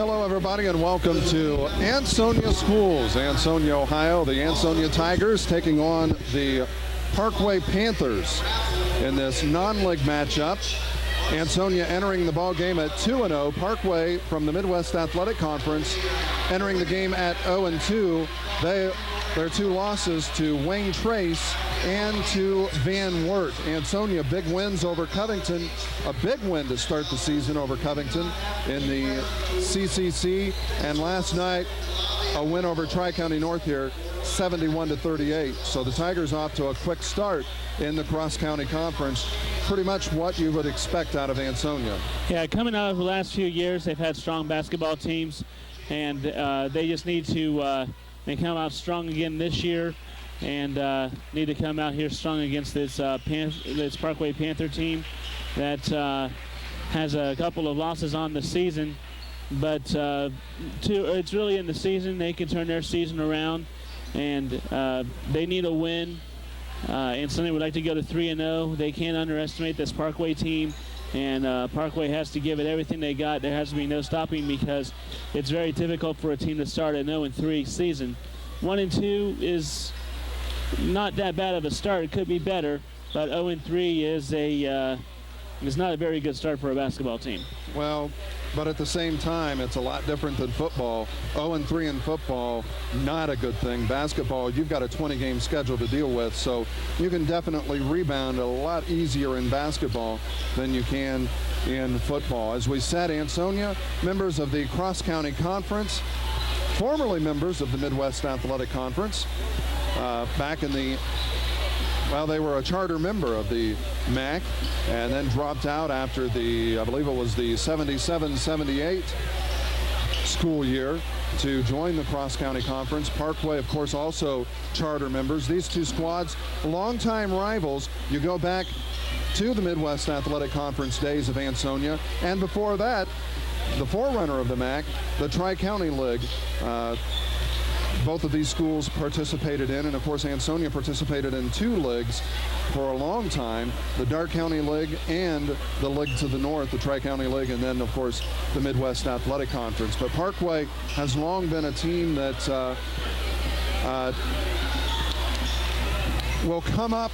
Hello, everybody, and welcome to Ansonia Schools, Ansonia, Ohio. The Ansonia Tigers taking on the Parkway Panthers in this non-league matchup. Ansonia entering the ball game at 2-0. Parkway from the Midwest Athletic Conference entering the game at 0-2. Their two losses to Wayne Trace and to Van Wert. Ansonia big wins over Covington, a big win to start the season over Covington in the CCC, and last night a win over Tri-County North here, 71-38. So the Tigers off to a quick start in the cross-county conference. Pretty much what you would expect out of Ansonia. Yeah, coming out of the last few years, they've had strong basketball teams, and they just need to they come out strong again this year, and need to come out here strong against this Parkway Panther team that has a couple of losses on the season. But it's really in the season. They can turn their season around, and they need a win. Ansonia would like to go to 3-0. They can't underestimate this Parkway team, and Parkway has to give it everything they got. There has to be no stopping, because it's very difficult for a team to start a 0-3 season. 1-2 is not that bad of a start. It could be better, but 0-3 is not a very good start for a basketball team. Well, but at the same time, it's a lot different than football. 0-3 in football, not a good thing. Basketball, you've got a 20-game schedule to deal with, so you can definitely rebound a lot easier in basketball than you can in football. As we said, Ansonia, members of the Cross-County Conference, formerly members of the Midwest Athletic Conference, back in the they were a charter member of the MAC and then dropped out after I believe it was the 77-78 school year to join the Cross-County Conference. Parkway, of course, also charter members. These two squads, longtime rivals. You go back to the Midwest Athletic Conference days of Ansonia, and before that, the forerunner of the MAC, the Tri-County League. Both of these schools participated in, and of course Ansonia participated in two leagues for a long time, the Dark County League and the league to the north, the Tri-County League, and then of course the Midwest Athletic Conference. But Parkway has long been a team that will come up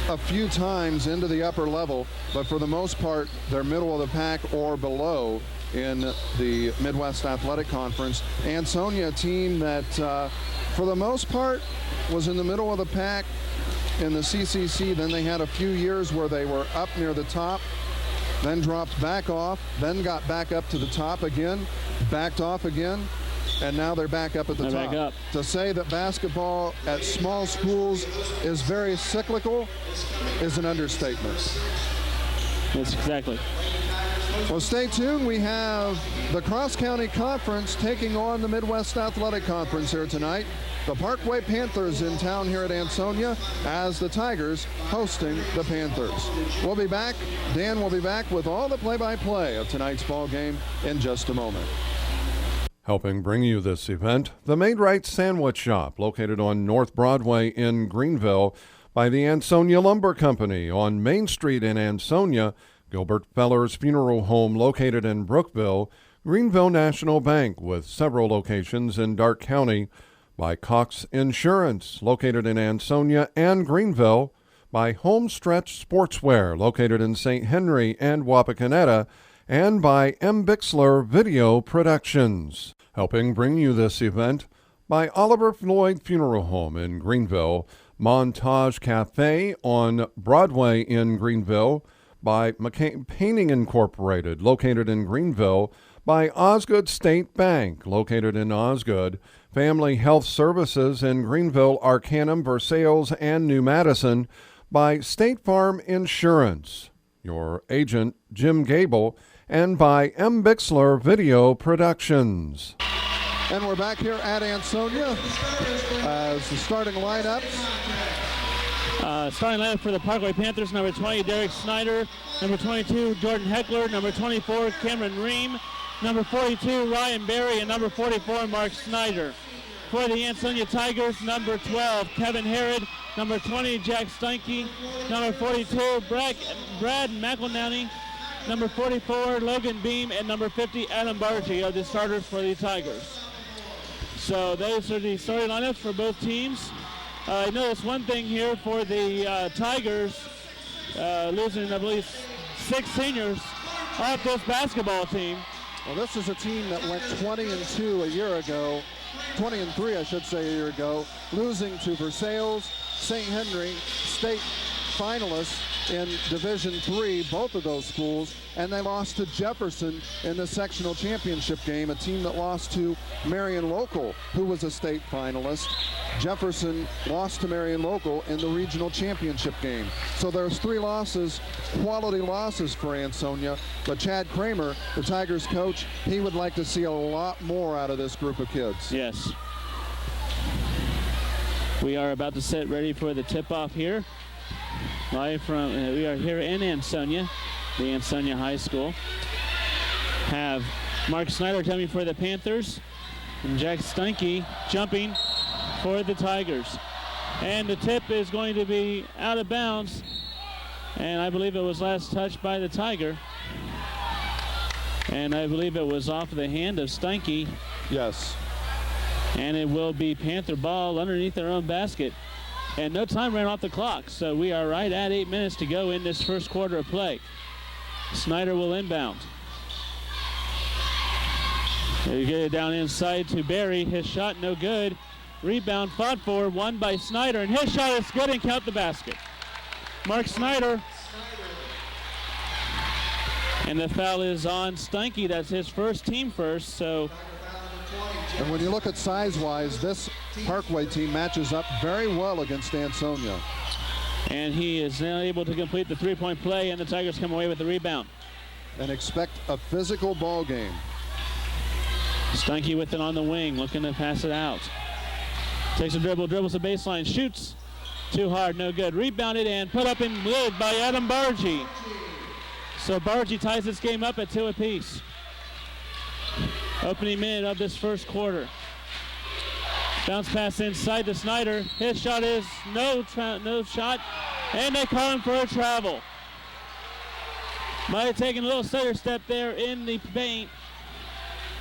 a few times into the upper level, but for the most part they're middle of the pack or below in the Midwest Athletic Conference. Ansonia, a team that for the most part was in the middle of the pack in the CCC. Then they had a few years where they were up near the top, then dropped back off, then got back up to the top again, backed off again, and now they're back up at the top. Back up. To say that basketball at small schools is very cyclical is an understatement. Yes, exactly. Well, stay tuned. We have the Cross-County Conference taking on the Midwest Athletic Conference here tonight. The Parkway Panthers in town here at Ansonia, as the Tigers hosting the Panthers. We'll be back. Dan will be back with all the play-by-play of tonight's ball game in just a moment. Helping bring you this event, the Made Right Sandwich Shop, located on North Broadway in Greenville by the Ansonia Lumber Company on Main Street in Ansonia, Gilbert Feller's Funeral Home located in Brookville, Greenville National Bank with several locations in Dark County, by Cox Insurance located in Ansonia and Greenville, by Homestretch Sportswear located in St. Henry and Wapakoneta, and by M. Bixler Video Productions. Helping bring you this event, by Oliver Floyd Funeral Home in Greenville, Montage Cafe on Broadway in Greenville, by McCain Painting Incorporated, located in Greenville, by Osgood State Bank, located in Osgood, Family Health Services in Greenville, Arcanum, Versailles, and New Madison, by State Farm Insurance, your agent, Jim Gable, and by M. Bixler Video Productions. And we're back here at Ansonia as the starting lineups. Starting lineup for the Parkway Panthers: number 20, Derek Snyder; number 22, Jordan Heckler; number 24, Cameron Ream; number 42, Ryan Berry; and number 44, Mark Snyder. For the Ansonia Tigers, number 12, Kevin Herod; number 20, Jack Steinke; number 42, Brad McElnany; number 44, Logan Beam, and number 50, Adam Bargy are the starters for the Tigers. So those are the starting lineups for both teams. I noticed one thing here for the Tigers, losing, I believe, 6 seniors off this basketball team. Well, this is a team that went 20-2 a year ago, 20-3, I should say, a year ago, losing to Versailles, St. Henry, state finalists in Division III, both of those schools, and they lost to Jefferson in the sectional championship game, a team that lost to Marion Local, who was a state finalist. Jefferson lost to Marion Local in the regional championship game. So there's 3 losses, quality losses for Ansonia, but Chad Kramer, the Tigers coach, he would like to see a lot more out of this group of kids. Yes. We are about to set ready for the tip-off here. Live from, we are here in Ansonia, the Ansonia High School. Have Mark Snyder coming for the Panthers and Jack Steinke jumping for the Tigers. And the tip is going to be out of bounds, and I believe it was last touched by the Tiger. And I believe it was off the hand of Steinke. Yes. And it will be Panther ball underneath their own basket. And no time ran off the clock, so we are right at 8 minutes to go in this first quarter of play. Snyder will inbound. They get it down inside to Barry. His shot no good. Rebound fought for, won by Snyder, and his shot is good and count the basket. Mark Snyder. And the foul is on Steinke. That's his first, team first, so. And when you look at size-wise, this Parkway team matches up very well against Ansonia. And he is now able to complete the three-point play, and the Tigers come away with the rebound. And expect a physical ball game. Steinke with it on the wing, looking to pass it out. Takes a dribble, dribbles the baseline, shoots. Too hard, no good. Rebounded and put up in good by Adam Bargy. So Bargy ties this game up at 2 apiece. Opening minute of this first quarter. Bounce pass inside to Snyder. His shot is no shot, and they call him for a travel. Might have taken a little stutter step there in the paint,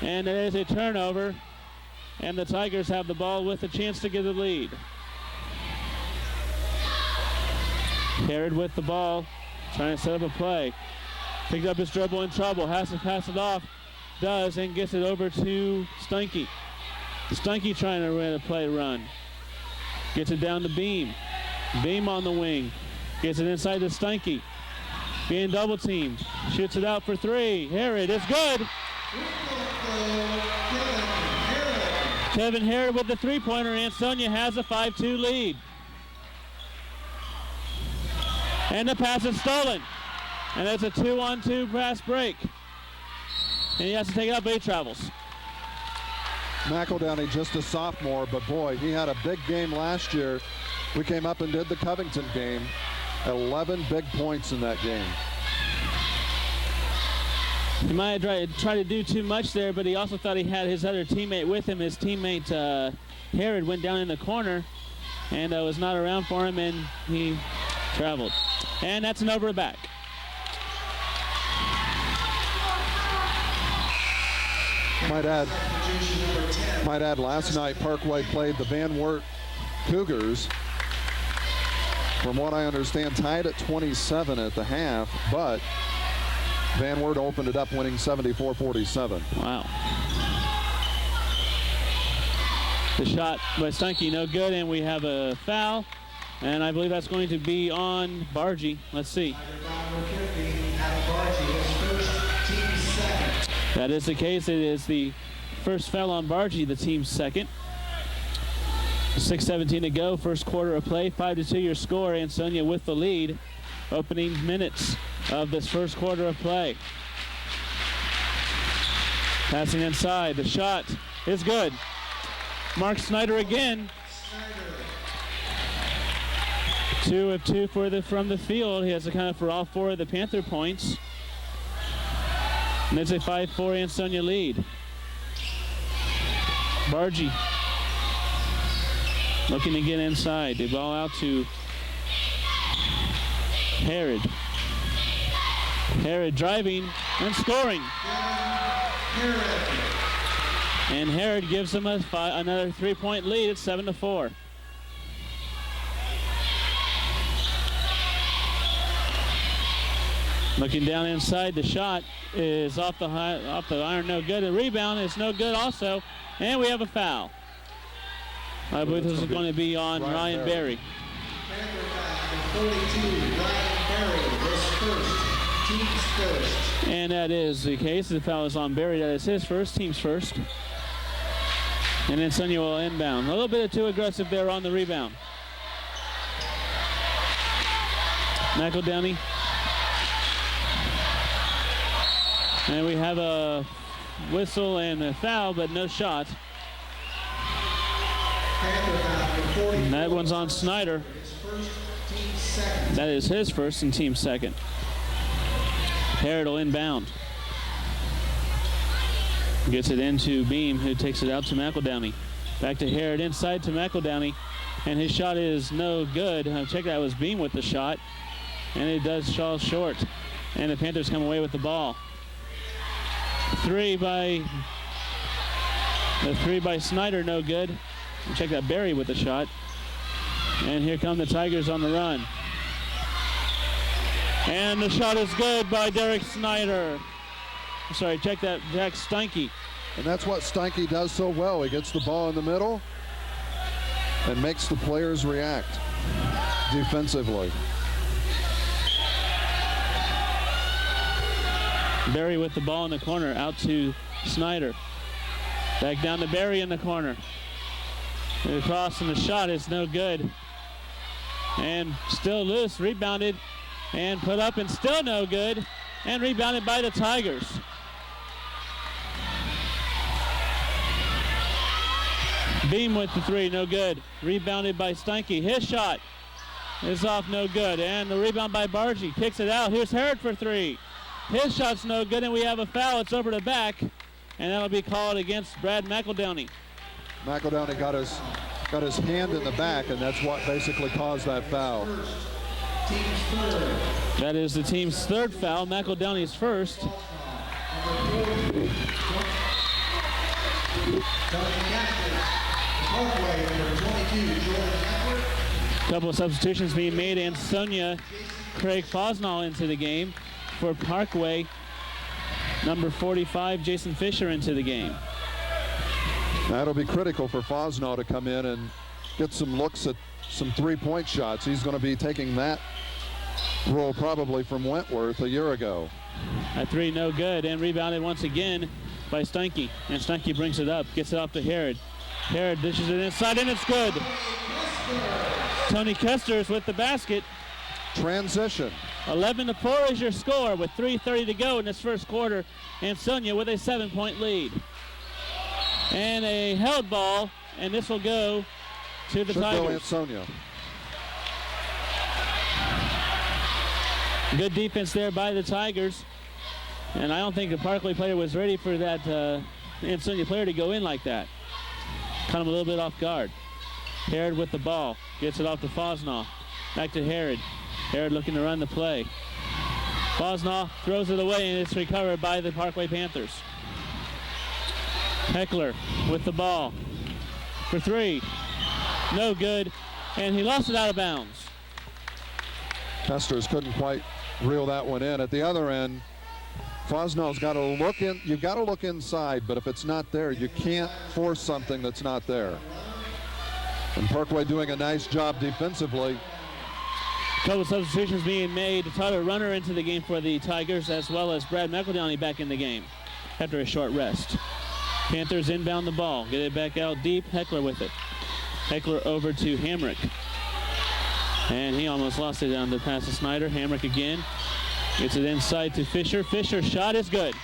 and it is a turnover, and the Tigers have the ball with a chance to get the lead. Carried with the ball, trying to set up a play. Picked up his dribble in trouble, has to pass it off. Does, and gets it over to Steinke. Steinke trying to run a play run. Gets it down to Beam. Beam on the wing. Gets it inside to Steinke. Being double teamed. Shoots it out for 3. Harrod is good. Kevin Harrod with the three-pointer. Ansonia has a 5-2 lead. And the pass is stolen. And that's a 2-on-2 pass break. And he has to take it up, but he travels. McEldowney, just a sophomore, but boy, he had a big game last year. We came up and did the Covington game. 11 big points in that game. He might have tried to do too much there, but he also thought he had his other teammate with him. His teammate, Harrod, went down in the corner and was not around for him, and he traveled. And that's an over back. Might add, last night Parkway played the Van Wert Cougars. From what I understand, tied at 27 at the half, but Van Wert opened it up, winning 74-47. Wow. The shot by Steinke, no good, and we have a foul, and I believe that's going to be on Bargy. Let's see. That is the case. It is the first foul on Bargy, the team's second. 6:17 to go, first quarter of play. 5-2 your score. Ansonia with the lead. Opening minutes of this first quarter of play. Passing inside. The shot is good. Mark Snyder again. 2 of 2 from the field. He has to count for all 4 of the Panther points. And it's a 5-4 Ansonia lead. Bargy looking to get inside. The ball out to Harrod. Herod driving and scoring. And Herod gives them another 3-point lead. It's 7-4. Looking down inside, the shot is off the iron, no good. The rebound is no good also, and we have a foul. I believe this is going to be on Ryan Berry. Panther 42, Ryan Berry, his first, team's first. And that is the case. The foul is on Berry. That is his first, team's first. And Ansonia will inbound. A little bit too aggressive there on the rebound. McEldowney. And we have a whistle and a foul, but no shot. And that one's on Snyder. That is his first and team second. Herod will inbound. Gets it into Beam, who takes it out to McEldowney. Back to Herod, inside to McEldowney. And his shot is no good. Check that was Beam with the shot. And it does fall short. And the Panthers come away with the ball. Three by Snyder, no good. Check that Berry with the shot. And here come the Tigers on the run. And the shot is good by Derek Snyder. Sorry, check that, Jack Steinke. And that's what Steinke does so well. He gets the ball in the middle and makes the players react defensively. Berry with the ball in the corner, out to Snyder. Back down to Berry in the corner. Across, and the shot is no good. And still loose, rebounded and put up, and still no good. And rebounded by the Tigers. Beam with the three, no good. Rebounded by Steinke. His shot is off, no good. And the rebound by Bargy. Kicks it out. Here's Herod for three. His shot's no good, and we have a foul. It's over to back, and that'll be called against Brad McEldowney. McEldowney got his hand in the back, and that's what basically caused that foul. That is the team's third foul. McEldowney's first. Couple of substitutions being made. Ansonia, Craig Fosnall into the game. For Parkway, number 45, Jason Fisher into the game. That'll be critical for Fosnall to come in and get some looks at some three-point shots. He's going to be taking that role probably from Wentworth a year ago. A three, no good, and rebounded once again by Steinke. And Steinke brings it up, gets it off to Herod. Herod dishes it inside, and it's good. Tony Kesters with the basket. Transition. 11-4 is your score with 3:30 to go in this first quarter. Ansonia with a 7-point lead. And a held ball, and this will go to the Tigers. Go Ansonia. Good defense there by the Tigers. And I don't think the Parkway player was ready for that Ansonia player to go in like that. Caught him a little bit off guard. Herod with the ball. Gets it off to Fosnall. Back to Herod. Herod looking to run the play. Fosnall throws it away, and it's recovered by the Parkway Panthers. Heckler with the ball for three. No good, and he lost it out of bounds. Kesters couldn't quite reel that one in. At the other end, Fosnall's got to look in. You've got to look inside, but if it's not there, you can't force something that's not there. And Parkway doing a nice job defensively. Couple substitutions being made. Tyler Runner into the game for the Tigers, as well as Brad McEldowney back in the game after a short rest. Panthers inbound the ball. Get it back out deep. Heckler with it. Heckler over to Hamrick. And he almost lost it down the pass to Snyder. Hamrick again. Gets it inside to Fisher. Fisher's shot is good.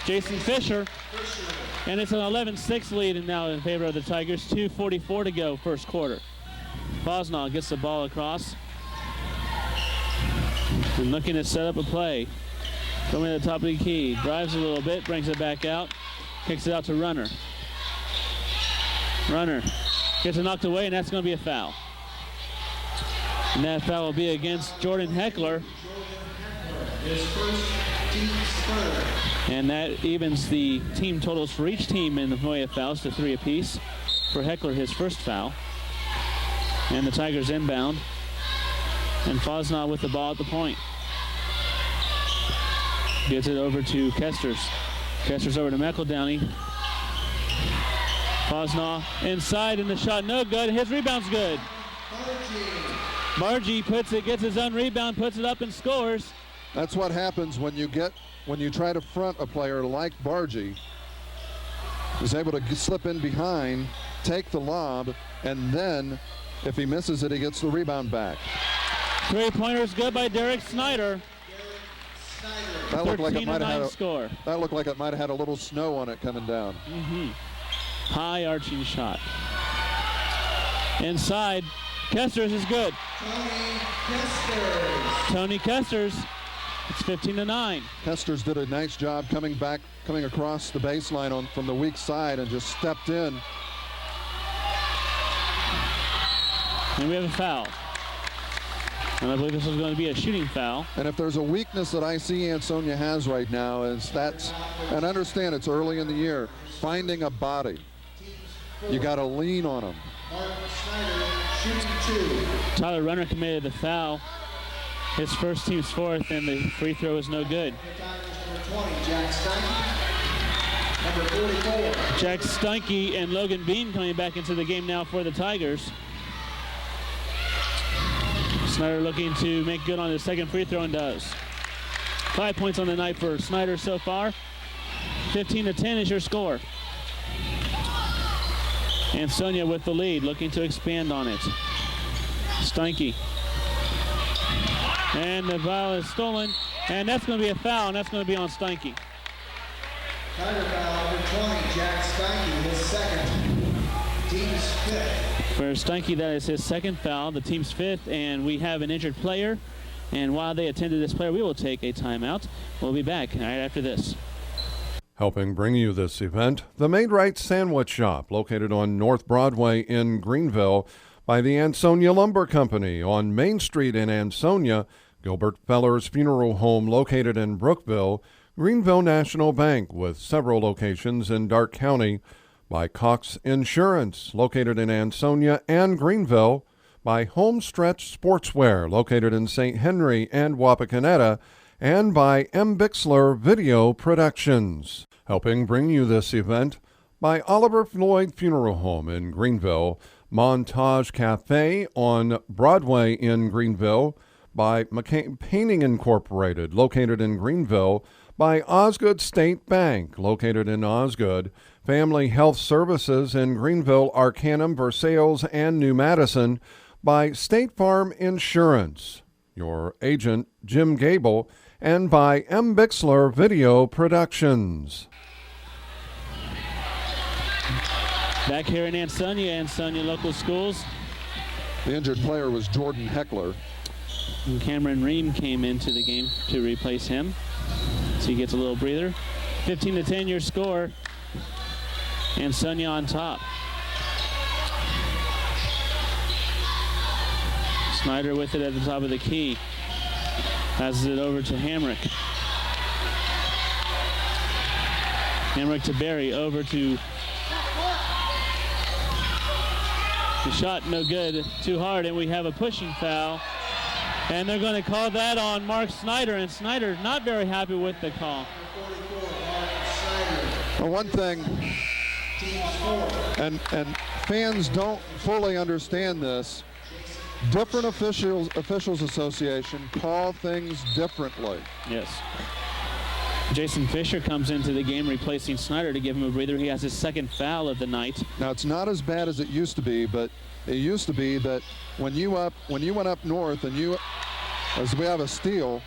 Jason Fisher. And it's an 11-6 lead and now in favor of the Tigers. 2:44 to go first quarter. Fosnall gets the ball across. And looking to set up a play. Coming to the top of the key. Drives a little bit, brings it back out. Kicks it out to Runner. Runner gets it knocked away, and that's going to be a foul. And that foul will be against Jordan Heckler. his first, team's third. And that evens the team totals for each team in the Moya fouls to 3 apiece. For Heckler, his first foul. And the Tigers inbound. And Fosnaugh with the ball at the point. Gets it over to Kesters. Kesters over to McEldowney. Fosnaugh inside, and the shot no good. His rebound's good. Bargy gets his own rebound, puts it up and scores. That's what happens when you try to front a player like Bargy. He's able to slip in behind, take the lob, and then if he misses it, he gets the rebound back. 3-pointer's good by Derek Snyder. That looked like it might have score. That looked like it might have had a little snow on it coming down. High arching shot. Inside, Kesters is good. Tony Kesters. It's 15-9. Kesters did a nice job coming across the baseline from the weak side and just stepped in. And we have a foul. And I believe this is going to be a shooting foul. And if there's a weakness that I see Ansonia has right now, is and understand it's early in the year, finding a body. You got to lean on them. Tyler Runner committed the foul. His first, team's fourth, and the free throw is no good. Jack Steinke and Logan Bean coming back into the game now for the Tigers. Snyder looking to make good on his second free throw and does. 5 points on the night for Snyder so far. 15-10 is your score. Ansonia with the lead, looking to expand on it. Steinke. And the ball is stolen, and that's going to be a foul, and that's going to be on Steinke. Tiger foul number 20, Jack Steinke, his second, team's fifth. For Steinke, that is his second foul, the team's fifth, and we have an injured player. And while they attend to this player, we will take a timeout. We'll be back right after this. Helping bring you this event, the Maid-Rite Sandwich Shop, located on North Broadway in Greenville by the Ansonia Lumber Company on Main Street in Ansonia, Gilbert Feller's Funeral Home located in Brookville, Greenville National Bank with several locations in Darke County, by Cox Insurance located in Ansonia and Greenville, by Homestretch Sportswear located in St. Henry and Wapakoneta, and by M. Bixler Video Productions. Helping bring you this event, by Oliver Floyd Funeral Home in Greenville, Montage Cafe on Broadway in Greenville, by McCain Painting Incorporated located in Greenville, by Osgood State Bank located in Osgood, Family Health Services in Greenville, Arcanum, Versailles, and New Madison, by State Farm Insurance, your agent Jim Gable, and by M. Bixler Video Productions. Back here in Ansonia local schools. The injured player was Jordan Heckler. And Cameron Ream came into the game to replace him. So he gets a little breather. 15-10 your score. Ansonia on top. Snyder with it at the top of the key. Passes it over to Hamrick. Hamrick to Barry, over to the shot, no good, too hard, and we have a pushing foul. And they're going to call that on Mark Snyder, and Snyder not very happy with the call. Well, one thing, and fans don't fully understand this, different officials association call things differently. Yes. Jason Fisher comes into the game replacing Snyder to give him a breather. He has his second foul of the night. Now it's not as bad as it used to be, but it used to be that when you went up north and as we have a steal.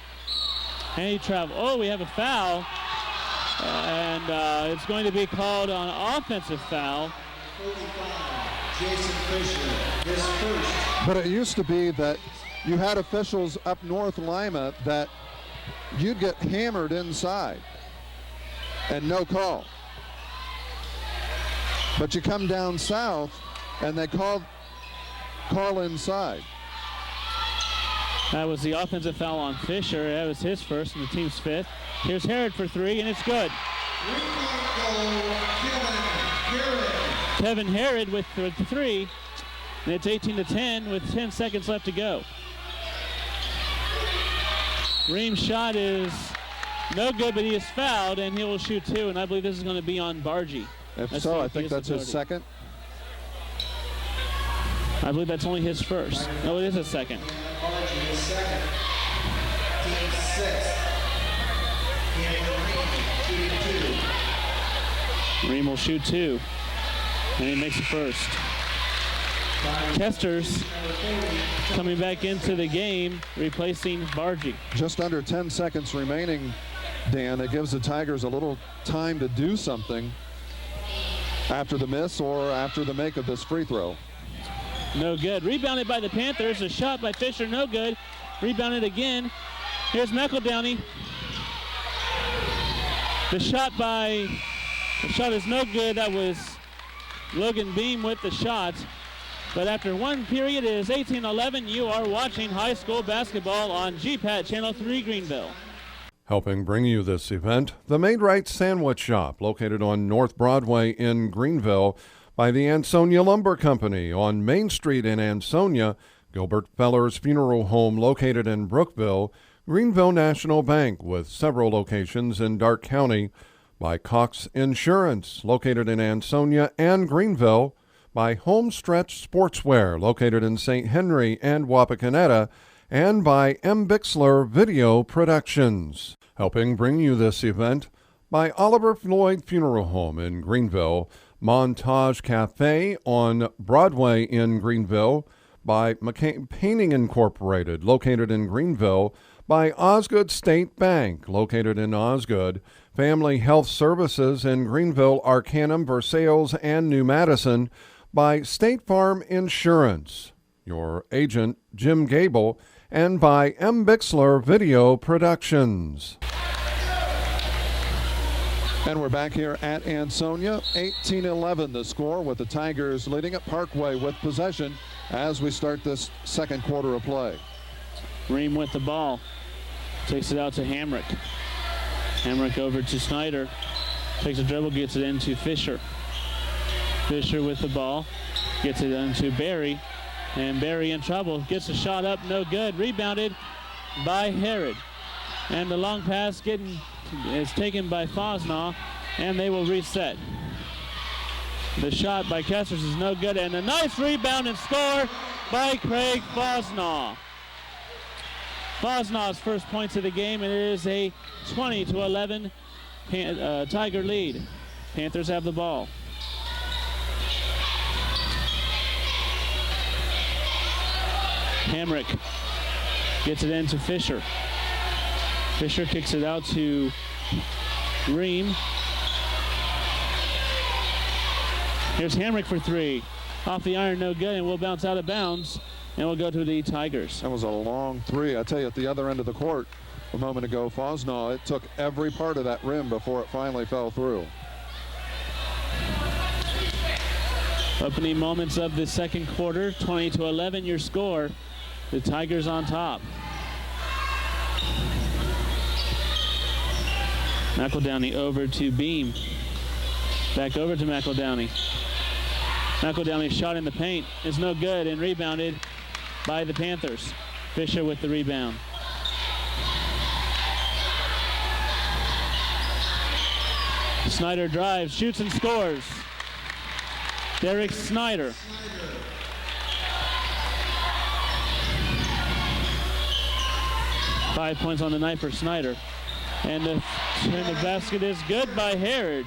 And he traveled. Oh, we have a foul. And it's going to be called on offensive foul. 45, Jason Fisher, his first. But it used to be that you had officials up north Lima that you'd get hammered inside and no call. But you come down south and they call inside. That was the offensive foul on Fisher. That was his first and the team's fifth. Here's Herod for three, and it's good. Kevin Herod with the three, and it's 18-10 with 10 seconds left to go. Ream's shot is no good, but he is fouled, and he will shoot two, and I believe this is going to be on Bargy. If so, I think that's his second. I believe that's only his first. No, it is his second. His second. Team sixth. Ream will shoot two, and he makes the first. Kester's coming back into the game, replacing Bargy. Just under 10 seconds remaining, Dan. It gives the Tigers a little time to do something after the miss or after the make of this free throw. No good. Rebounded by the Panthers. A shot by Fisher, no good. Rebounded again. Here's McEldowney. The shot is no good. That was Logan Beam with the shot. But after one period, it is 18-11. You are watching high school basketball on GPAT Channel 3 Greenville. Helping bring you this event, the Made Right Sandwich Shop, located on North Broadway in Greenville by the Ansonia Lumber Company on Main Street in Ansonia, Gilbert Feller's Funeral Home located in Brookville, Greenville National Bank with several locations in Darke County, by Cox Insurance located in Ansonia and Greenville, by Homestretch Sportswear located in St. Henry and Wapakoneta, and by M. Bixler Video Productions. Helping bring you this event, by Oliver Floyd Funeral Home in Greenville, Montage Cafe on Broadway in Greenville, by McCain Painting Incorporated located in Greenville, by Osgood State Bank located in Osgood, Family Health Services in Greenville, Arcanum, Versailles, and New Madison, by State Farm Insurance, your agent Jim Gable, and by M. Bixler Video Productions. And we're back here at Ansonia. 18-11 the score, with the Tigers leading at Parkway with possession as we start this second quarter of play. Ream with the ball. Takes it out to Hamrick. Hamrick over to Snyder. Takes a dribble, gets it into Fisher. Fisher with the ball. Gets it into Barry. And Barry in trouble. Gets a shot up, no good. Rebounded by Herod. And the long pass is taken by Fosnaw, and they will reset. The shot by Kesters is no good, and a nice rebound and score by Craig Fosnaw. Fosnaw's first points of the game, and it is a 20-11 Tiger lead. Panthers have the ball. Hamrick gets it into Fisher. Fisher kicks it out to Ream. Here's Hamrick for three. Off the iron, no good, and will bounce out of bounds, and will go to the Tigers. That was a long three. I tell you, at the other end of the court a moment ago, Fosnaw, it took every part of that rim before it finally fell through. Opening moments of the second quarter, 20-11 your score. The Tigers on top. McEldowney over to Beam. Back over to McEldowney. McEldowney's shot in the paint is no good and rebounded by the Panthers. Fisher with the rebound. Snyder drives, shoots and scores. Derek Snyder. Five points on the night for Snyder. And the basket is good by Herod.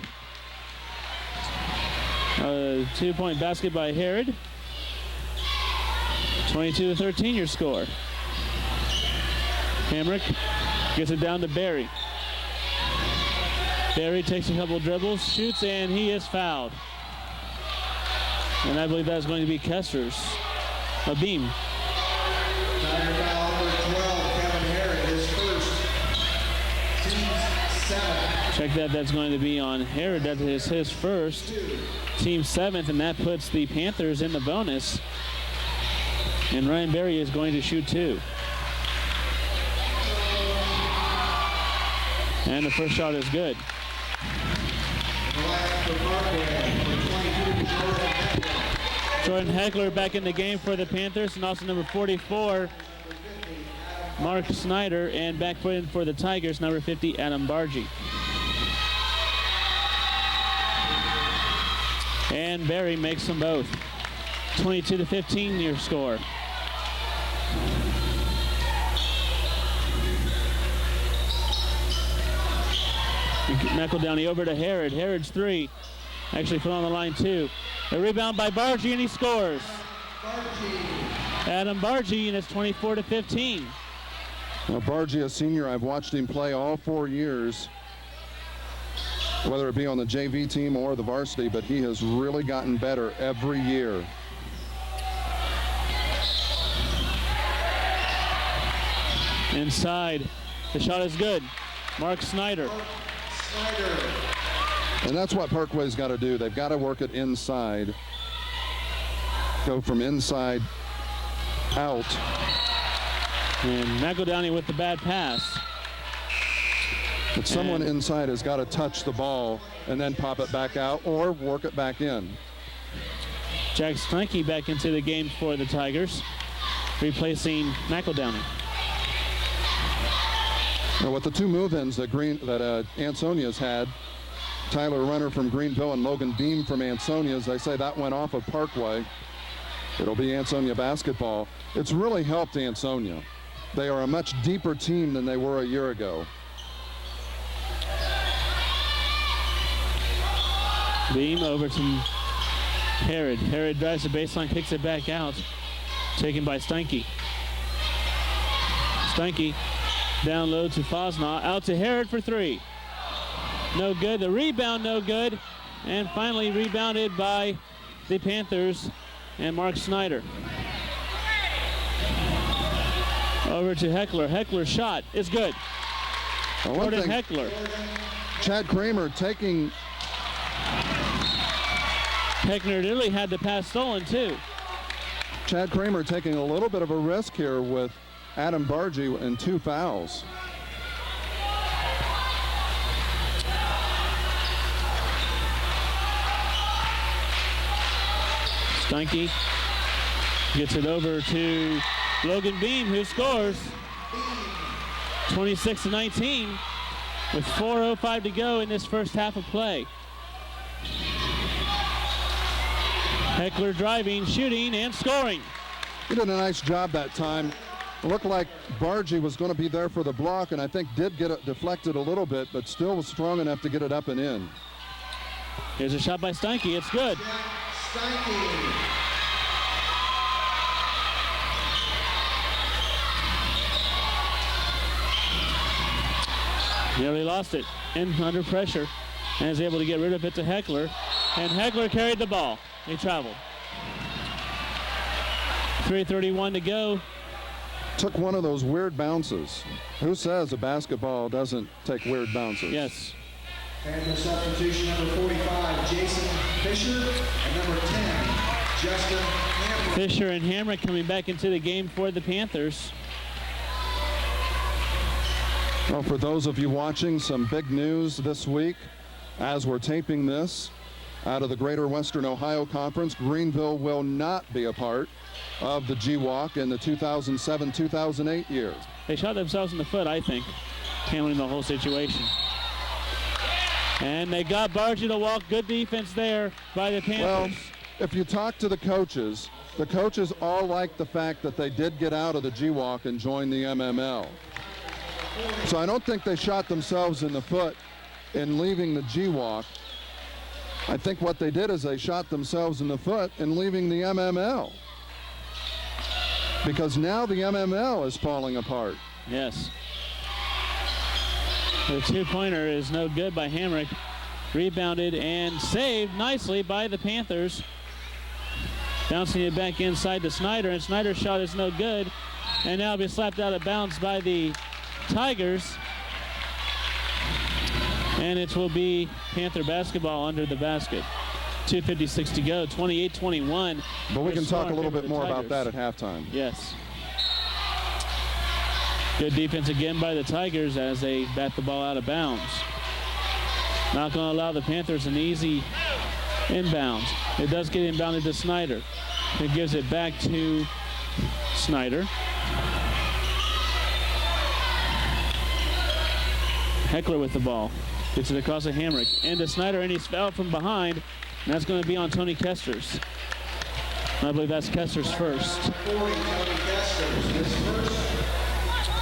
A 2-point basket by Herod. 22-13 your score. Hamrick gets it down to Barry. Barry takes a couple dribbles, shoots, and he is fouled. And I believe that's going to be Kester's. A Beam. Check that, that's going to be on Herod. That is his first, team seventh, and that puts the Panthers in the bonus. And Ryan Berry is going to shoot two. And the first shot is good. Jordan Heckler back in the game for the Panthers, and also number 44, Mark Snyder, and back in for the Tigers, number 50, Adam Bargy. And Barry makes them both. 22-15 your score. McEldowney over to Herod. Herod's three. Actually put on the line two. A rebound by Bargy, and he scores. Adam Bargy, and it's 24-15. Well, Bargy, a senior, I've watched him play all 4 years, whether it be on the JV team or the varsity, but he has really gotten better every year. Inside. The shot is good. Mark Snyder. And that's what Parkway's got to do. They've got to work it inside. Go from inside out. And McEldowney with the bad pass. But someone inside has got to touch the ball and then pop it back out or work it back in. Jack Steinke back into the game for the Tigers, replacing McEldowney. Now, with the two move-ins that Ansonia's had, Tyler Runner from Greenville and Logan Beam from Ansonia, as I say, that went off of Parkway. It'll be Ansonia basketball. It's really helped Ansonia. They are a much deeper team than they were a year ago. Beam over to Herod. Herod drives the baseline, kicks it back out. Taken by Steinke. Steinke down low to Fosnaugh. Out to Herod for three. No good. The rebound, no good. And finally rebounded by the Panthers and Mark Snyder. Over to Heckler. Heckler's shot is good. Well, Jordan Heckler. Chad Kramer taking... Heckler nearly had the pass stolen too. Chad Kramer taking a little bit of a risk here with Adam Bargy and two fouls. Steinke gets it over to Logan Beam, who scores 26-19 with 4:05 to go in this first half of play. Heckler driving, shooting, and scoring. He did a nice job that time. It looked like Bargy was going to be there for the block, and I think did get it deflected a little bit, but still was strong enough to get it up and in. Here's a shot by Steinke. It's good. Nearly lost it under pressure and is able to get rid of it to Heckler. And Heckler carried the ball. He traveled. 3:31 to go. Took one of those weird bounces. Who says a basketball doesn't take weird bounces? Yes. And the substitution, number 45, Jason Fisher, and number 10, Justin Hamrick. Fisher and Hamrick coming back into the game for the Panthers. Well, for those of you watching, some big news this week as we're taping this. Out of the Greater Western Ohio Conference, Greenville will not be a part of the G-Walk in the 2007-2008 year. They shot themselves in the foot, I think, handling the whole situation. And they got Bargy to walk. Good defense there by the Panthers. Well, if you talk to the coaches all like the fact that they did get out of the G-Walk and join the MML. So I don't think they shot themselves in the foot in leaving the G-Walk. I think what they did is they shot themselves in the foot in leaving the MML. Because now the MML is falling apart. Yes. The two-pointer is no good by Hamrick. Rebounded and saved nicely by the Panthers. Bouncing it back inside to Snyder, and Snyder's shot is no good. And now be slapped out of bounds by the Tigers. And it will be Panther basketball under the basket. 2:56 to go, 28-21. But we can talk a little bit more about that at halftime. Yes. Good defense again by the Tigers as they bat the ball out of bounds. Not going to allow the Panthers an easy inbound. It does get inbounded to Snyder. It gives it back to Snyder. Heckler with the ball. Gets it across to Hamrick. Into Snyder, and he's fouled from behind. And that's going to be on Tony Kesters. I believe that's Kesters first. 40, Tony Kesters. His first,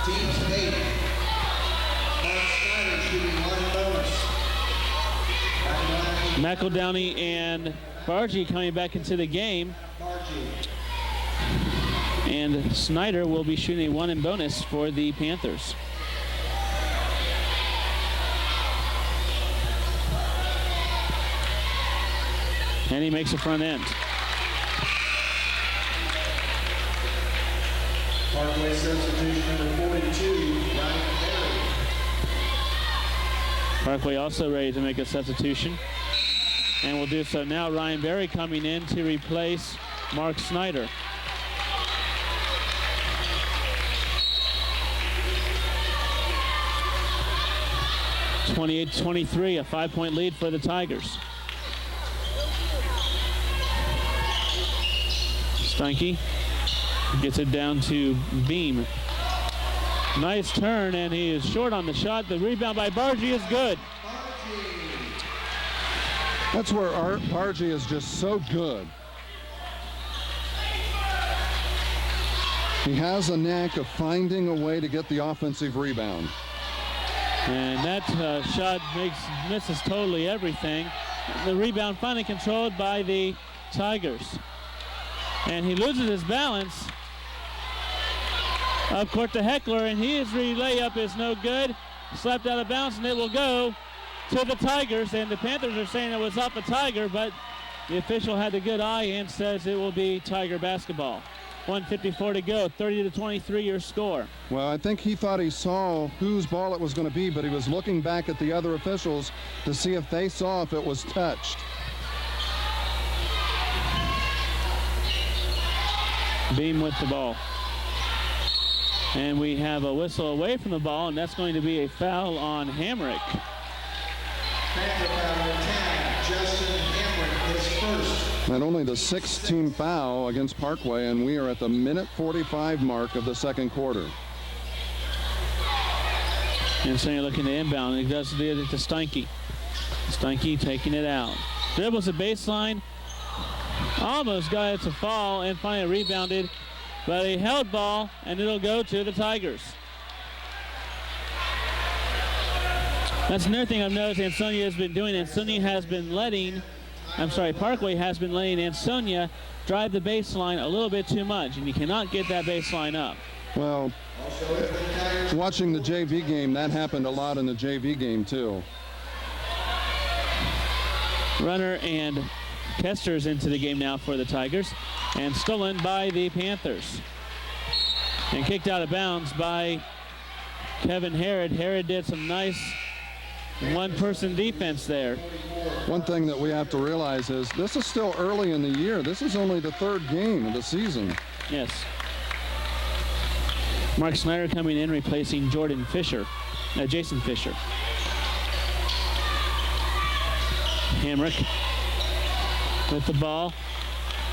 team's 8. Mark Snyder shooting 1 bonus. McEldowney and Bargy coming back into the game. And Snyder will be shooting a 1 in bonus for the Panthers. And he makes a front end. Parkway substitution number 42, Ryan Berry. Parkway also ready to make a substitution. And will do so now. Ryan Berry coming in to replace Mark Snyder. (28-23), a 5-point lead for the Tigers. Steinke gets it down to Beam. Nice turn, and he is short on the shot. The rebound by Bargy is good. That's where Bargy is just so good. He has a knack of finding a way to get the offensive rebound. And that shot misses totally everything. The rebound finally controlled by the Tigers. And he loses his balance. Up court to Heckler, and his layup is no good. Slapped out of bounds, and it will go to the Tigers. And the Panthers are saying it was off a Tiger, but the official had a good eye and says it will be Tiger basketball. 1:54 to go, 30-23 your score. Well, I think he thought he saw whose ball it was going to be, but he was looking back at the other officials to see if they saw if it was touched. Beam with the ball. And we have a whistle away from the ball, and that's going to be a foul on Hamrick. Panther foul 10, Justin Hamrick, his first. Not only the 6th team foul against Parkway, and we are at the minute 45 mark of the second quarter. And so you're looking to inbound. He does it to Steinke. Steinke taking it out. Dribbles the baseline. Almost got it to fall and finally rebounded. But a held ball, and it'll go to the Tigers. That's another thing I've noticed Ansonia has been doing. Parkway has been letting Ansonia drive the baseline a little bit too much, and you cannot get that baseline up. Well, watching the JV game, that happened a lot in the JV game too. Runner and Kesters into the game now for the Tigers, and stolen by the Panthers. And kicked out of bounds by Kevin Herod. Herod did some nice one-person defense there. One thing that we have to realize is this is still early in the year. This is only the 3rd game of the season. Yes. Mark Snyder coming in, replacing Jason Fisher. Hamrick with the ball,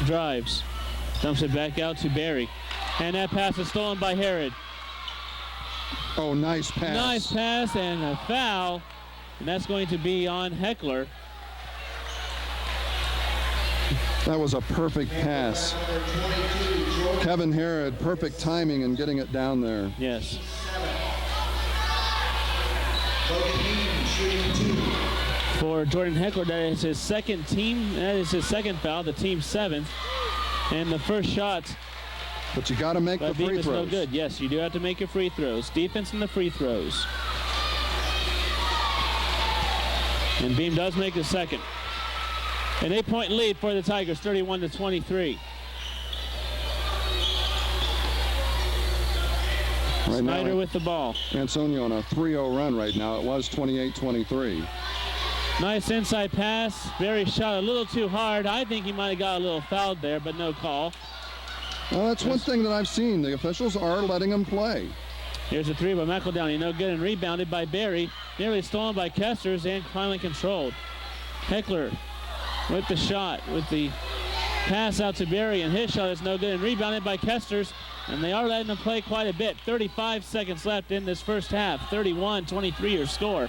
drives, dumps it back out to Barry. And that pass is stolen by Herod. Oh, nice pass. Nice pass and a foul. And that's going to be on Heckler. That was a perfect pass. Kevin Herod, perfect timing in getting it down there. Yes. For Jordan Heckler, that is his second foul, the team's 7th. And the first shot. But you got to make the free throws. No good. Yes, you do have to make your free throws. Defense and the free throws. And Beam does make the second. An 8-point lead for the Tigers, 31-23. Right Snyder now, with the ball. Ansonia on a 3-0 run right now. It was 28-23. Nice inside pass. Barry shot a little too hard. I think he might have got a little fouled there, but no call. Well, that's one thing that I've seen. The officials are letting them play. Here's a three by McEldowney. No good and rebounded by Barry. Nearly stolen by Kesters and finally controlled. Heckler with the shot, with the pass out to Barry, and his shot is no good and rebounded by Kesters. And they are letting them play quite a bit. 35 seconds left in this first half. 31-23 your score.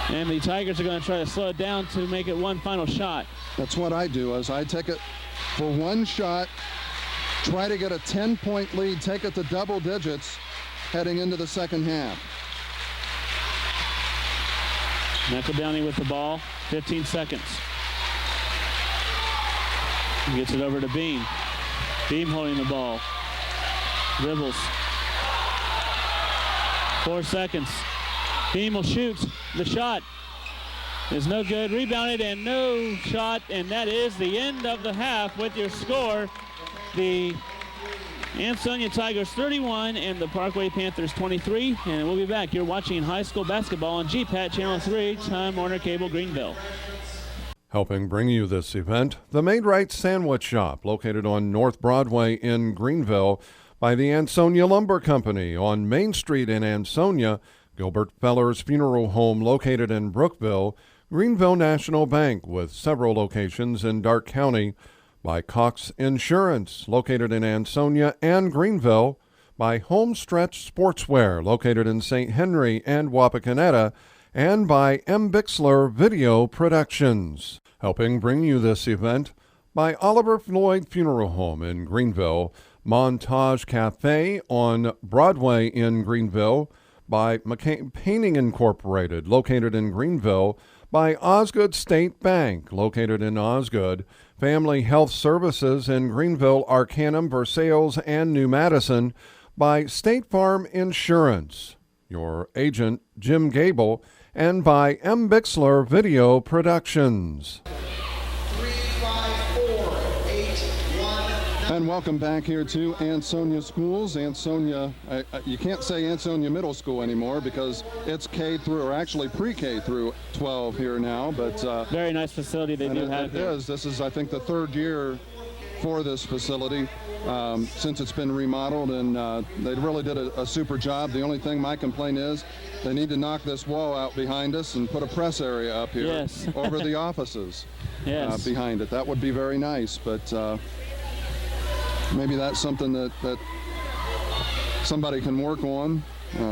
And the Tigers are going to try to slow it down to make it one final shot. That's what I do, is I take it for one shot, try to get a 10-point lead, take it to double digits heading into the second half. McEldowney with the ball, 15 seconds. He gets it over to Beam. Beam holding the ball. Dribbles. 4 seconds. Beam will shoot. The shot is no good. Rebounded and no shot, and that is the end of the half with your score. The Ansonia Tigers 31 and the Parkway Panthers 23. And we'll be back. You're watching high school basketball on GPAT Channel 3, Time Warner Cable, Greenville. Helping bring you this event, the Made Right Sandwich Shop, located on North Broadway in Greenville, by the Ansonia Lumber Company on Main Street in Ansonia, Gilbert Feller's Funeral Home located in Brookville, Greenville National Bank with several locations in Darke County, by Cox Insurance located in Ansonia and Greenville, by Homestretch Sportswear located in St. Henry and Wapakoneta, and by M. Bixler Video Productions. Helping bring you this event, by Oliver Floyd Funeral Home in Greenville, Montage Cafe on Broadway in Greenville, by McCain Painting Incorporated, located in Greenville, by Osgood State Bank, located in Osgood, Family Health Services in Greenville, Arcanum, Versailles, and New Madison, by State Farm Insurance, your agent, Jim Gable, and by M. Bixler Video Productions. And welcome back here to Ansonia Schools. Ansonia, you can't say Ansonia Middle School anymore because it's K through, or actually pre-K through 12 here now. But very nice facility they do have here. This is, I think, the third year for this facility since it's been remodeled, and they really did a super job. The only thing my complaint is they need to knock this wall out behind us and put a press area up here. Yes. Over the offices. Yes. Behind it. That would be very nice, but maybe that's something that somebody can work on,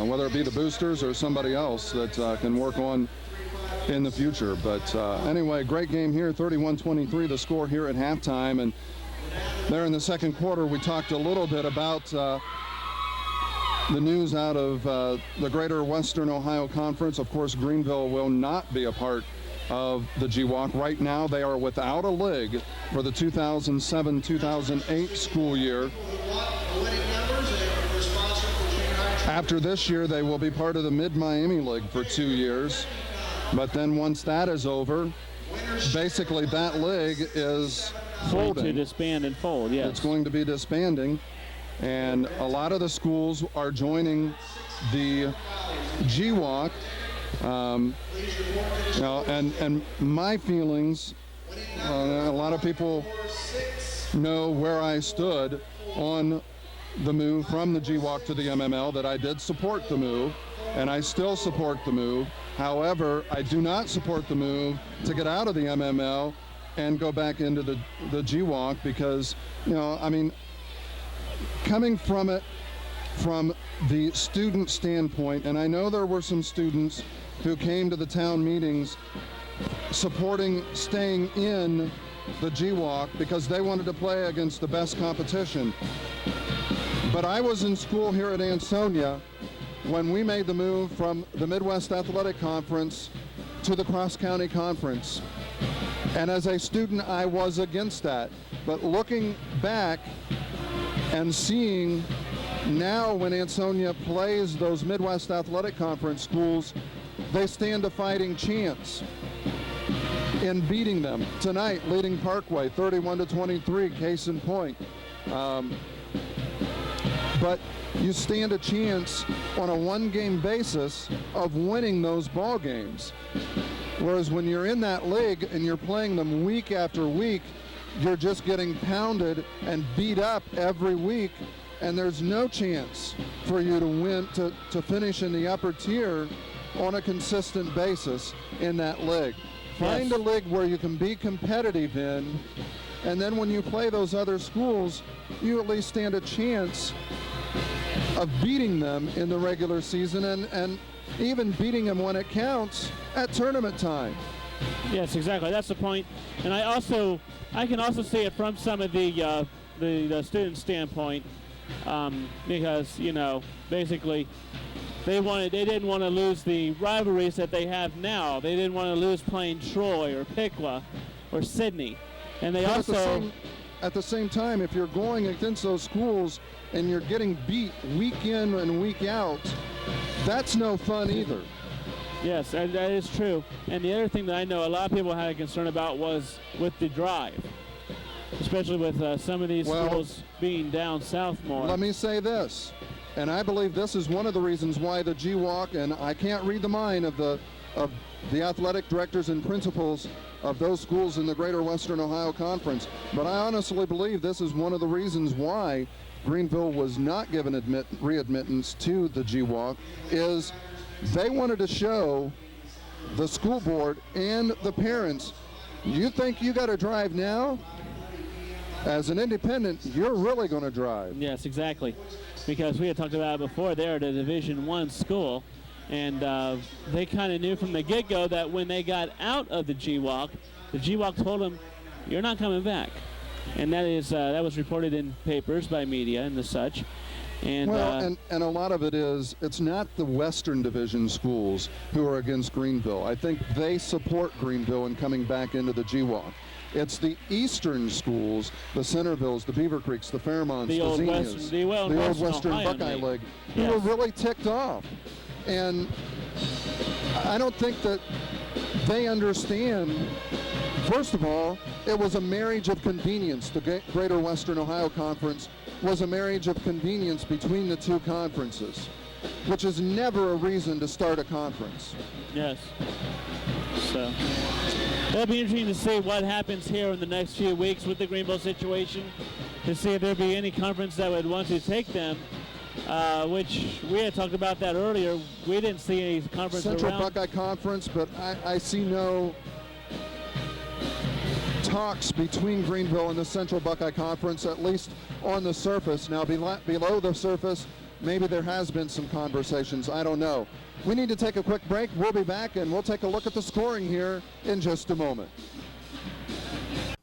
whether it be the boosters or somebody else that can work on in the future. But anyway, great game here, 31-23 the score here at halftime. And there in the second quarter, we talked a little bit about the news out of the Greater Western Ohio Conference. Of course, Greenville will not be a part of the GWAC. Right now, they are without a league for the 2007-2008 school year. After this year, they will be part of the Mid-Miami League for 2 years. But then once that is over, basically that league is folding. To disband and fold, yes. It's going to be disbanding. And a lot of the schools are joining the GWAC. And my feelings, a lot of people know where I stood on the move from the GWAC to the MML, that I did support the move, and I still support the move. However, I do not support the move to get out of the MML and go back into the GWAC because, coming from it from the student standpoint, and I know there were some students who came to the town meetings supporting staying in the GWAC because they wanted to play against the best competition. But I was in school here at Ansonia when we made the move from the Midwest Athletic Conference to the Cross County Conference. And as a student, I was against that. But looking back and seeing now when Ansonia plays those Midwest Athletic Conference schools, they stand a fighting chance in beating them. Tonight, leading Parkway 31-23, case in point. But you stand a chance on a one-game basis of winning those ball games. Whereas when you're in that league and you're playing them week after week, you're just getting pounded and beat up every week. and there's no chance for you to win, to finish in the upper tier on a consistent basis in that league. Find Yes. a league where you can be competitive in, and then when you play those other schools, you at least stand a chance of beating them in the regular season and even beating them when it counts at tournament time. Yes, exactly. That's the point. And I can also see it from some of the student standpoint, because basically they didn't want to lose the rivalries that they have now. They didn't want to lose playing Troy or Piqua or Sydney, and they But also. at the same time, if you're going against those schools and you're getting beat week in and week out, that's no fun either. Yes, that is true. And the other thing that I know a lot of people had a concern about was with the drive, especially with some of these schools being down south more. Let me say this, and I believe this is one of the reasons why the GWalk, and I can't read the mind of the athletic directors and principals of those schools in the Greater Western Ohio Conference, but I honestly believe this is one of the reasons why Greenville was not given readmittance to the GWalk, is they wanted to show the school board and the parents, you think you got to drive now? As an independent, you're really going to drive. Yes, exactly. Because we had talked about it before, they're at a Division I school, and they kind of knew from the get-go that when they got out of the GWalk told them, you're not coming back. And that was reported in papers by media and the such. And, and a lot of it is, it's not the Western Division schools who are against Greenville. I think they support Greenville in coming back into the GWalk. It's the Eastern schools, the Centervilles, the Beaver Creeks, the Fairmonts, the Xenias, the old Western Buckeye League, who were really ticked off. And I don't think that they understand. First of all, it was a marriage of convenience. The Greater Western Ohio Conference was a marriage of convenience between the two conferences, which is never a reason to start a conference. Yes. So it'll be interesting to see what happens here in the next few weeks with the Greenville situation, to see if there'll be any conference that would want to take them, which we had talked about that earlier. We didn't see any conference Central around. Buckeye Conference, but I see no talks between Greenville and the Central Buckeye Conference, at least on the surface. Now, below the surface, maybe there has been some conversations. I don't know. We need to take a quick break. We'll be back, and we'll take a look at the scoring here in just a moment.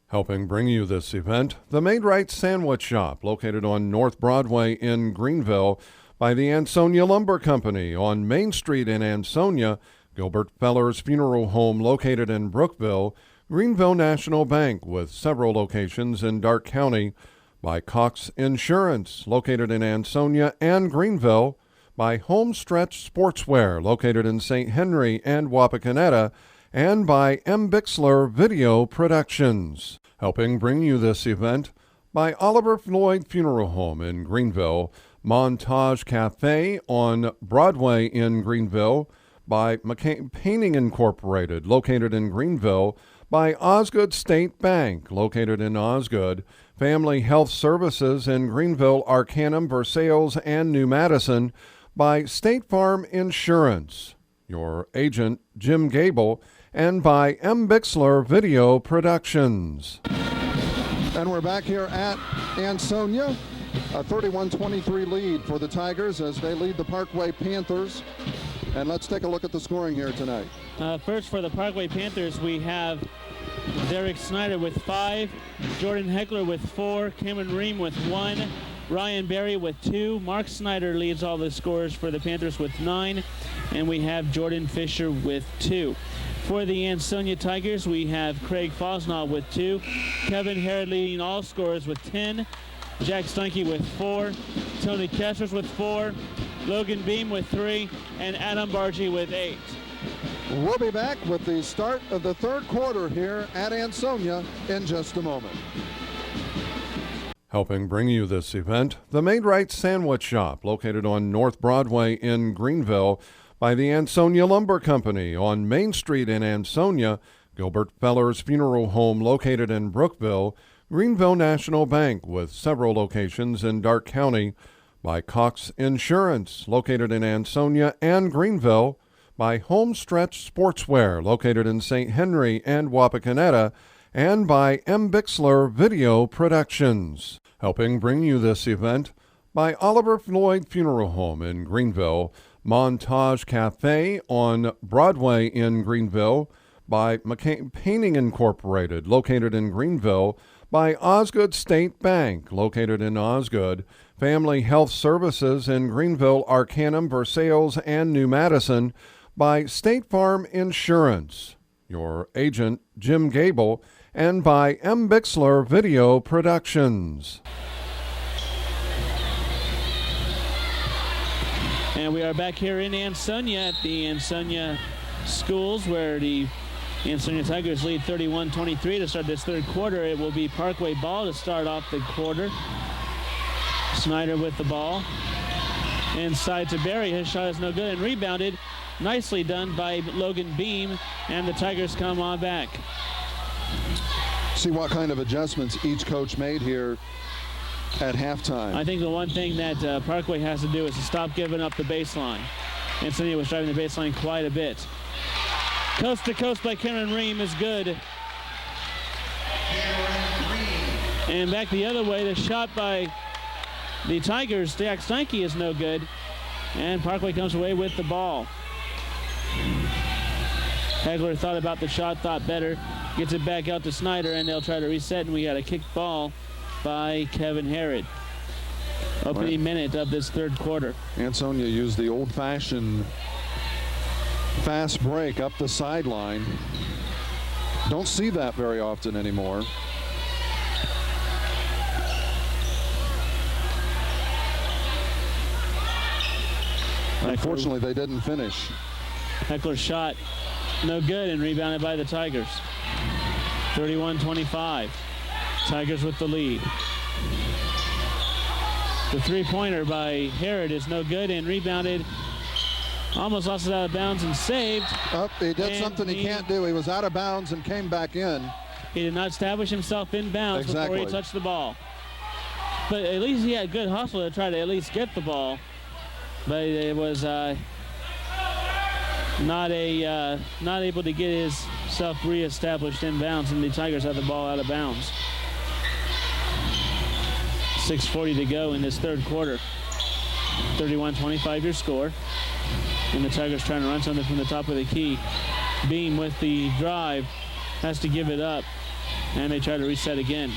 Helping bring you this event, the Maid-Rite Sandwich Shop, located on North Broadway in Greenville by the Ansonia Lumber Company on Main Street in Ansonia, Gilbert Feller's Funeral Home located in Brookville, Greenville National Bank with several locations in Darke County, by Cox Insurance located in Ansonia and Greenville, by Homestretch Sportswear located in St. Henry and Wapakoneta, and by M. Bixler Video Productions. Helping bring you this event, by Oliver Floyd Funeral Home in Greenville, Montage Cafe on Broadway in Greenville, by McCain Painting Incorporated located in Greenville, by Osgood State Bank located in Osgood, Family Health Services in Greenville, Arcanum, Versailles, and New Madison, by State Farm Insurance, your agent Jim Gable, and by M. Bixler Video Productions. And we're back here at Ansonia, a 31-23 lead for the Tigers as they lead the Parkway Panthers. And let's take a look at the scoring here tonight. First, for the Parkway Panthers, we have Derek Snyder with 5, Jordan Heckler with 4, Cameron Ream with 1, Ryan Berry with 2, Mark Snyder leads all the scores for the Panthers with 9, and we have Jordan Fisher with 2. For the Ansonia Tigers, we have Craig Fosnaugh with 2, Kevin Harrod leading all scorers with 10, Jack Steinke with 4, Tony Kessers with 4, Logan Beam with 3, and Adam Bargy with 8. We'll be back with the start of the third quarter here at Ansonia in just a moment. Helping bring you this event, the Maid-Rite Sandwich Shop, located on North Broadway in Greenville by the Ansonia Lumber Company on Main Street in Ansonia, Gilbert Feller's Funeral Home located in Brookville, Greenville National Bank, with several locations in Darke County, by Cox Insurance, located in Ansonia and Greenville, by Homestretch Sportswear, located in St. Henry and Wapakoneta, and by M. Bixler Video Productions. Helping bring you this event, by Oliver Floyd Funeral Home in Greenville, Montage Cafe on Broadway in Greenville, by McCain Painting Incorporated, located in Greenville, by Osgood State Bank, located in Osgood, Family Health Services in Greenville, Arcanum, Versailles, and New Madison, by State Farm Insurance, your agent Jim Gable, and by M. Bixler Video Productions. And we are back here in Ansonia at the Ansonia Schools, where the Ansonia Tigers lead 31-23 to start this third quarter. It will be Parkway ball to start off the quarter. Snyder with the ball. Inside to Barry. His shot is no good and rebounded. Nicely done by Logan Beam, and the Tigers come on back. See what kind of adjustments each coach made here at halftime. I think the one thing that Parkway has to do is to stop giving up the baseline. Ansonia was driving the baseline quite a bit. Coast to coast by Cameron Ream is good. And back the other way, the shot by the Tigers, Jack Steinke, is no good. And Parkway comes away with the ball. Hegler thought about the shot, thought better, gets it back out to Snyder, and they'll try to reset, and we got a kicked ball by Kevin Herod. Opening minute of this third quarter. Ansonia used the old-fashioned fast break up the sideline. Don't see that very often anymore. Unfortunately, they didn't finish. Heckler's shot no good and rebounded by the Tigers. 31-25. Tigers with the lead. The three-pointer by Herod is no good and rebounded. Almost lost it out of bounds and saved. Oh, he did something he can't do. He was out of bounds and came back in. He did not establish himself in bounds before he touched the ball. But at least he had good hustle to try to at least get the ball. But it was not able to get himself reestablished in bounds, and the Tigers have the ball out of bounds. 6:40 to go in this third quarter. 31-25 your score. And the Tigers trying to run something from the top of the key. Beam with the drive, has to give it up, and they try to reset again.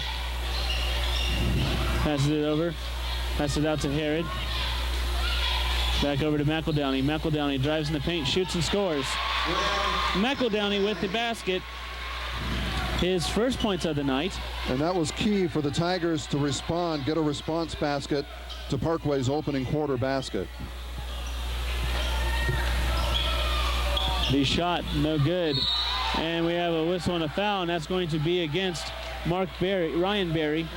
Passes it over, passes it out to Herod. Back over to McEldowney. McEldowney drives in the paint, shoots and scores. McEldowney with the basket. His first points of the night. And that was key for the Tigers to respond, get a response basket to Parkway's opening quarter basket. The shot, no good. And we have a whistle and a foul, and that's going to be against Ryan Berry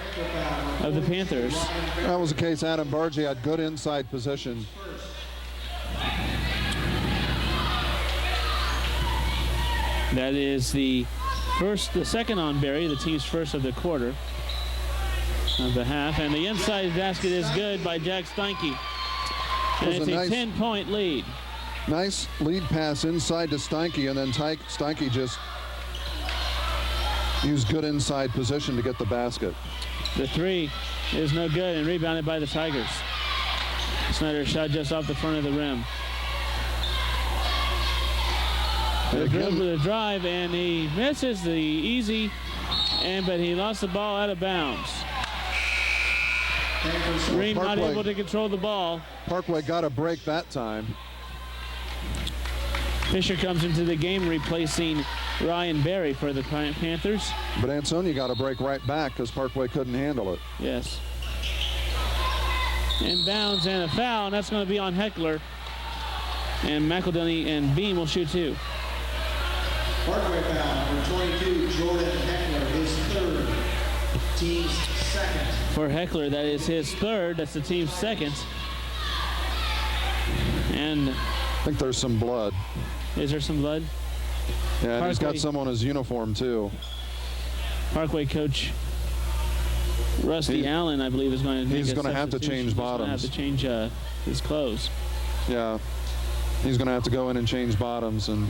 of the Panthers. That was the case. Adam Bargy had good inside position. That is the second on Berry, the team's first of the quarter of the half. And the inside basket is good by Jack Steinke. And it's a 10-point lead. Nice lead pass inside to Steinke, and then Steinke just used good inside position to get the basket. The three is no good and rebounded by the Tigers. Snyder shot just off the front of the rim. The dribble to the drive, and he misses the easy, but he lost the ball out of bounds. Ream not able to control the ball. Parkway got a break that time. Fisher comes into the game replacing Ryan Berry for the Panthers. But Ansonia got a break right back because Parkway couldn't handle it. Yes. Inbounds and a foul, and that's going to be on Heckler. And McEldowney and Beam will shoot two. Parkway foul, number 22, Jordan Heckler, his third, team's second. For Heckler, that is his third. That's the team's second. And I think there's some blood. Is there some blood? Yeah, and he's got some on his uniform too. Parkway coach Rusty Allen, I believe, is going to. He's going to have to change bottoms. He's going to have to change his clothes. Yeah, he's going to have to go in and change bottoms. And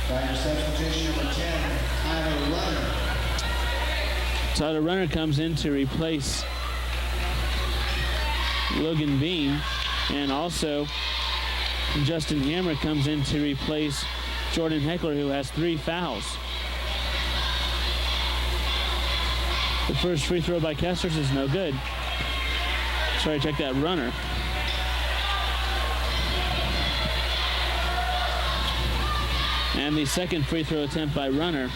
Tiger substitution number 10, Tyler Runner. Tyler Runner comes in to replace Logan Beam, and also Justin Hammer comes in to replace Jordan Heckler, who has 3 fouls. The first free throw by Kessler's is no good. Sorry, check that. Runner. And the second free throw attempt by Runner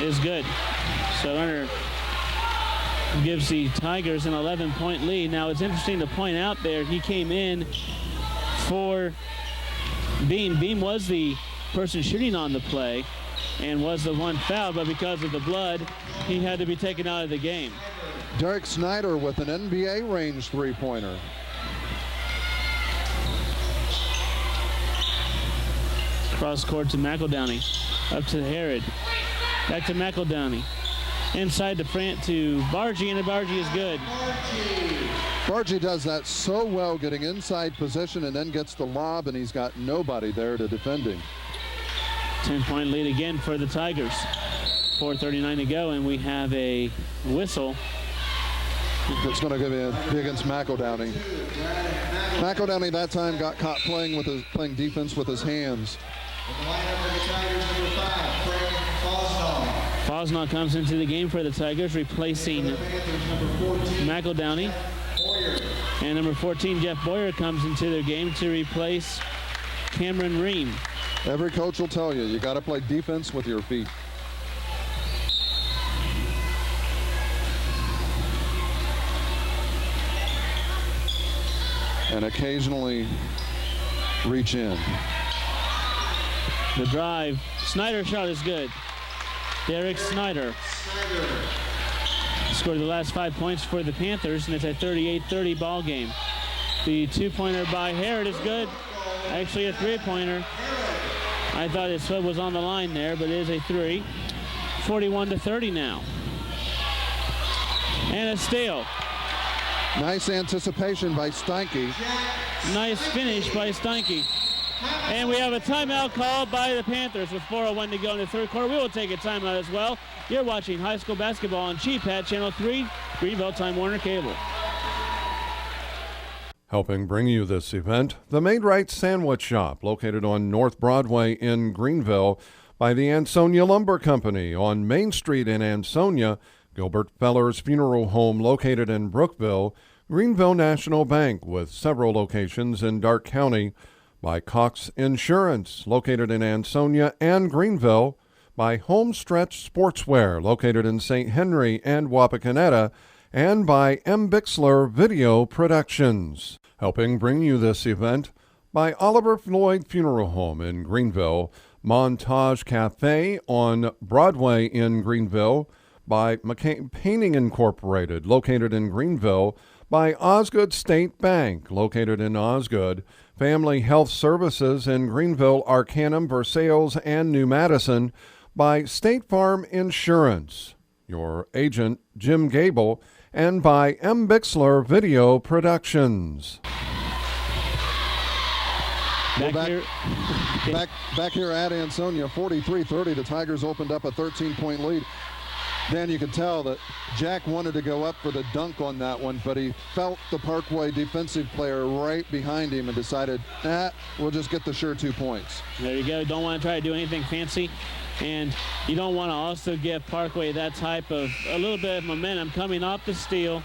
is good. So Runner gives the Tigers an 11-point lead. Now, it's interesting to point out there, he came in for Beam. Beam was the person shooting on the play and was the one foul, but because of the blood, he had to be taken out of the game. Derek Snyder with an NBA range three-pointer. Cross court to McEldowney. Up to Herod. Back to McEldowney. Inside to Bargy, and Bargy is good. Bargy does that so well, getting inside position and then gets the lob, and he's got nobody there to defend him. 10-point lead again for the Tigers. 4:39 to go, and we have a whistle. It's going to be against McEldowney. McEldowney that time got caught playing defense with his hands. In the lineup for the Tigers, number 5, Craig Fosnall. Fosnall comes into the game for the Tigers, replacing McEldowney. And number 14, Jeff Boyer, comes into their game to replace Cameron Ream. Every coach will tell you got to play defense with your feet. And occasionally reach in. The drive. Snyder shot is good. Derek Snyder scored the last 5 points for the Panthers, and it's a 38-30 ball game. The two-pointer by Herod is good. Actually a three-pointer. I thought his foot was on the line there, but it is a three. 41-30 now. And a steal. Nice anticipation by Steinke. Nice finish by Steinke. And we have a timeout called by the Panthers with 4:01 to go in the third quarter. We will take a timeout as well. You're watching high school basketball on GPAT Channel 3, Greenville Time Warner Cable. Helping bring you this event, the Made Right Sandwich Shop, located on North Broadway in Greenville by the Ansonia Lumber Company on Main Street in Ansonia, Gilbert Feller's Funeral Home located in Brookville, Greenville National Bank with several locations in Darke County, by Cox Insurance located in Ansonia and Greenville, by Homestretch Sportswear located in St. Henry and Wapakoneta, and by M. Bixler Video Productions. Helping bring you this event, by Oliver Floyd Funeral Home in Greenville, Montage Cafe on Broadway in Greenville, by McCain Painting Incorporated located in Greenville, by Osgood State Bank located in Osgood, Family Health Services in Greenville, Arcanum, Versailles, and New Madison, by State Farm Insurance, your agent Jim Gable, and by M. Bixler Video Productions. Back here at Ansonia, 43-30, the Tigers opened up a 13-point lead. Dan, you could tell that Jack wanted to go up for the dunk on that one, but he felt the Parkway defensive player right behind him and decided, we'll just get the sure 2 points. There you go. Don't want to try to do anything fancy. And you don't want to also give Parkway that type of a little bit of momentum coming off the steal.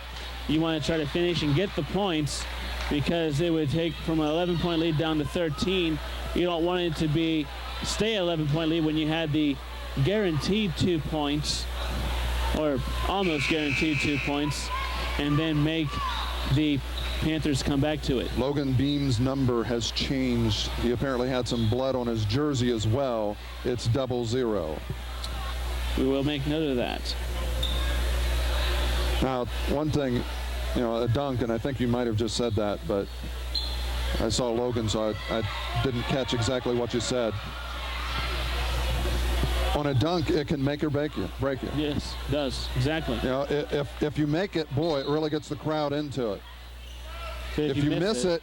You want to try to finish and get the points because it would take from an 11-point lead down to 13. You don't want it to stay 11-point lead when you had the guaranteed 2 points, or almost guaranteed 2 points, and then make the Panthers come back to it. Logan Beam's number has changed. He apparently had some blood on his jersey as well. It's 00. We will make note of that. Now, one thing, a dunk, and I think you might have just said that, but I saw Logan, so I didn't catch exactly what you said. On a dunk, it can make or break you. Yes, it does. Exactly. You know, if you make it, boy, it really gets the crowd into it. So If you miss it,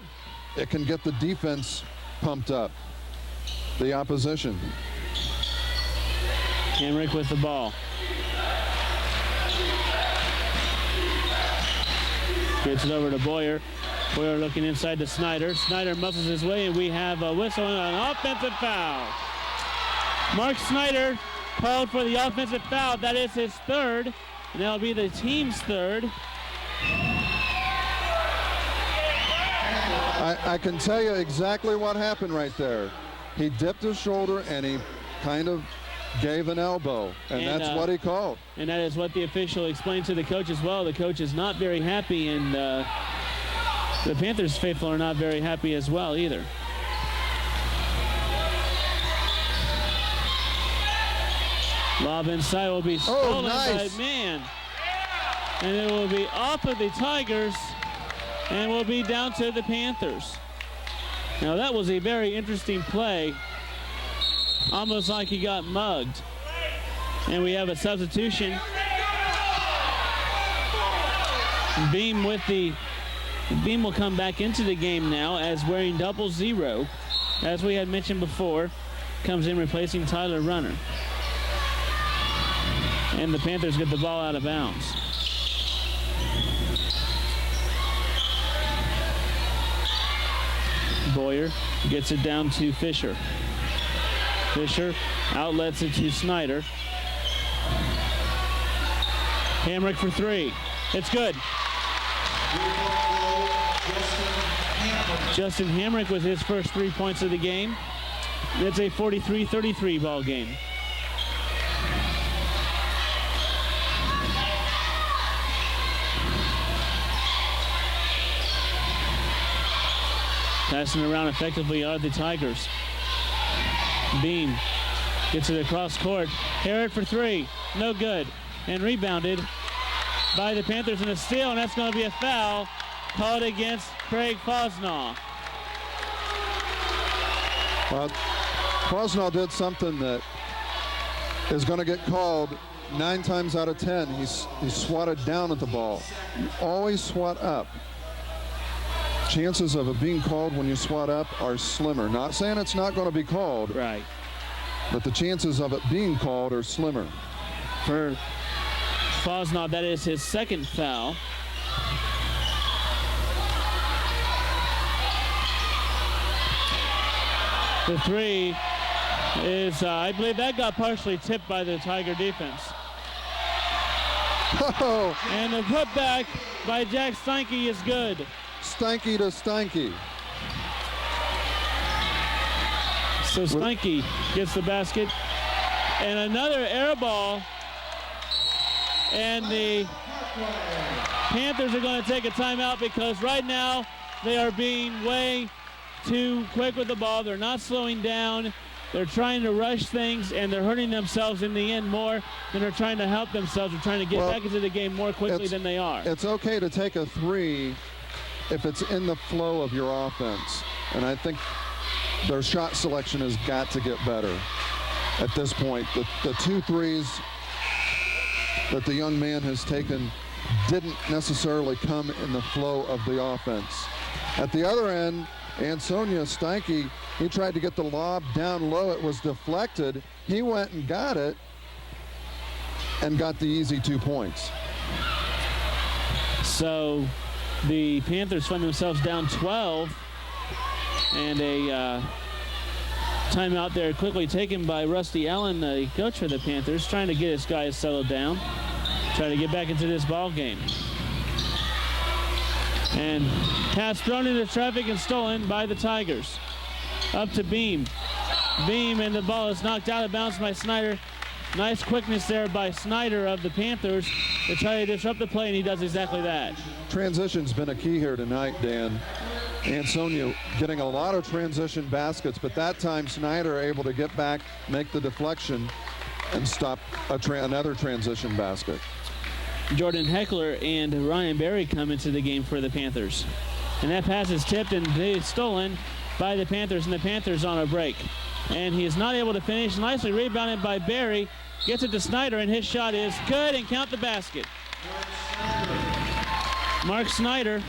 it can get the defense pumped up, the opposition. Hamrick with the ball. Gets it over to Boyer. Boyer looking inside to Snyder. Snyder muscles his way, and we have a whistle and an offensive foul. Mark Snyder called for the offensive foul. That is his third, and that'll be the team's third. I can tell you exactly what happened right there. He dipped his shoulder and he kind of gave an elbow, and that's what he called. And that is what the official explained to the coach as well. The coach is not very happy, and the Panthers faithful are not very happy as well either. Lob inside will be stolen by Man. And it will be off of the Tigers and will be down to the Panthers. Now that was a very interesting play. Almost like he got mugged. And we have a substitution. Beam will come back into the game now as wearing 00. As we had mentioned before, comes in replacing Tyler Runner. And the Panthers get the ball out of bounds. Boyer gets it down to Fisher. Fisher outlets it to Snyder. Hamrick for three. It's good. Justin Hamrick with his first 3 points of the game. It's a 43-33 ball game. Passing around effectively are the Tigers. Beam gets it across court. Harrod for three. No good. And rebounded by the Panthers in a steal, and that's going to be a foul called against Craig Fosnaw. Well, Fosnaw did something that is going to get called 9 times out of 10. He swatted down at the ball. You always swat up. Chances of it being called when you swat up are slimmer. Not saying it's not going to be called. Right. But the chances of it being called are slimmer. For Fosnaw, that is his second foul. The three is, I believe that got partially tipped by the Tiger defense. Oh. And the putback by Jack Steinke is good. Steinke to Steinke. So Steinke gets the basket. And another air ball. And the Panthers are going to take a timeout because right now they are being way too quick with the ball. They're not slowing down. They're trying to rush things, and they're hurting themselves in the end more than they're trying to help themselves. They're trying to get back into the game more quickly than they are. It's okay to take a three if it's in the flow of your offense. And I think their shot selection has got to get better at this point. The 2 threes that the young man has taken didn't necessarily come in the flow of the offense. At the other end, Ansonia Steinke, he tried to get the lob down low. It was deflected. He went and got it and got the easy 2 points. So the Panthers find themselves down 12, and a timeout there quickly taken by Rusty Allen, the coach for the Panthers, trying to get his guys settled down, trying to get back into this ball game. And pass thrown into traffic and stolen by the Tigers. Up to Beam. Beam, and the ball is knocked out of bounds by Snyder. Nice quickness there by Snyder of the Panthers to try to disrupt the play, and he does exactly that. Transition's been a key here tonight, Dan. Ansonia getting a lot of transition baskets, but that time Snyder able to get back, make the deflection, and stop another transition basket. Jordan Heckler and Ryan Berry come into the game for the Panthers. And that pass is tipped and stolen by the Panthers, and the Panthers on a break. and he is not able to finish. Nicely rebounded by Barry. Gets it to Snyder, and his shot is good, and count the basket. Mark Snyder,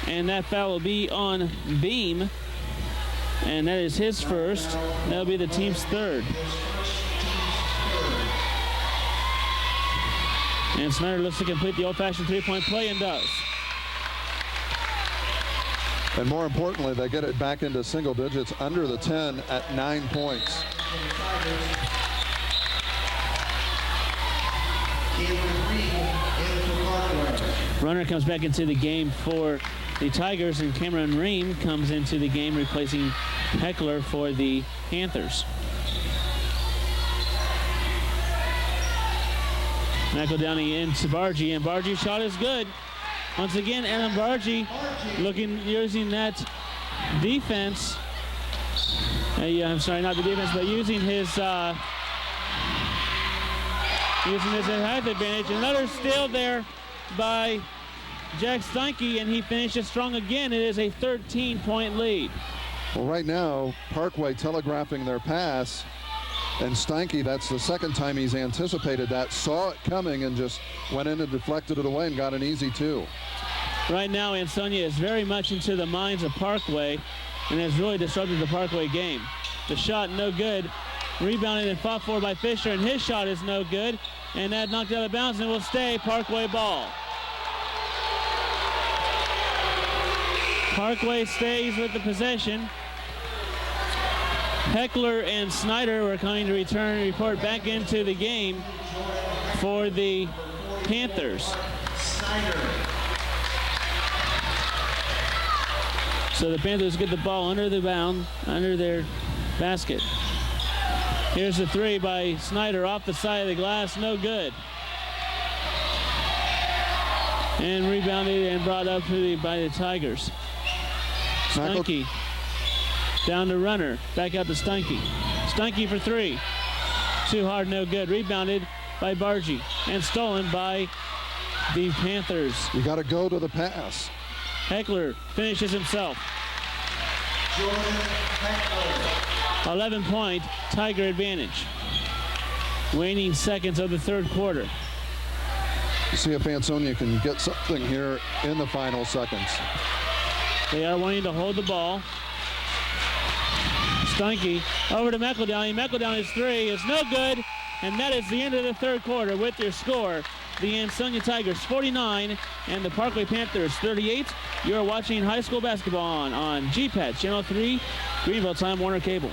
and that foul will be on Beam, and that is his first. That'll be the team's third. And Snyder looks to complete the old-fashioned three-point play and does. And more importantly, they get it back into single digits under the 10 at 9 points. Runner comes back into the game for the Tigers, and Cameron Ream comes into the game replacing Heckler for the Panthers. Michael Downey into Bargy, and Bargy's shot is good. Once again, Adam Bargy using that defense. I'm sorry, not the defense, but using his height advantage. Another steal there by Jack Steinke, and he finishes strong again. It is a 13-point lead. Well, right now, Parkway telegraphing their pass, and Steinke, that's the second time he's anticipated that, saw it coming and just went in and deflected it away and got an easy two. Right now, Ansonia is very much into the minds of Parkway and has really disrupted the Parkway game. The shot, no good. Rebounded and fought for by Fisher, and his shot is no good. And that knocked out of bounds and will stay Parkway ball. Parkway stays with the possession. Heckler and Snyder were going to report back into the game for the Panthers. So the Panthers get the ball under their basket. Here's the three by Snyder off the side of the glass, no good. And rebounded and brought up by the Tigers. Steinke down to Runner, back out to Steinke. Steinke for three. Too hard, no good. Rebounded by Bargy and stolen by the Panthers. You got to go to the pass. Heckler finishes himself. 11-point Tiger advantage. Waning seconds of the third quarter. See if Ansonia can get something here in the final seconds. They are wanting to hold the ball. Steinke over to McEldowney. McEldowney's three is no good, and that is the end of the third quarter with your score. The Ansonia Tigers 49 and the Parkway Panthers 38. You're watching high school basketball on GPAT Channel 3, Greenville Time Warner Cable.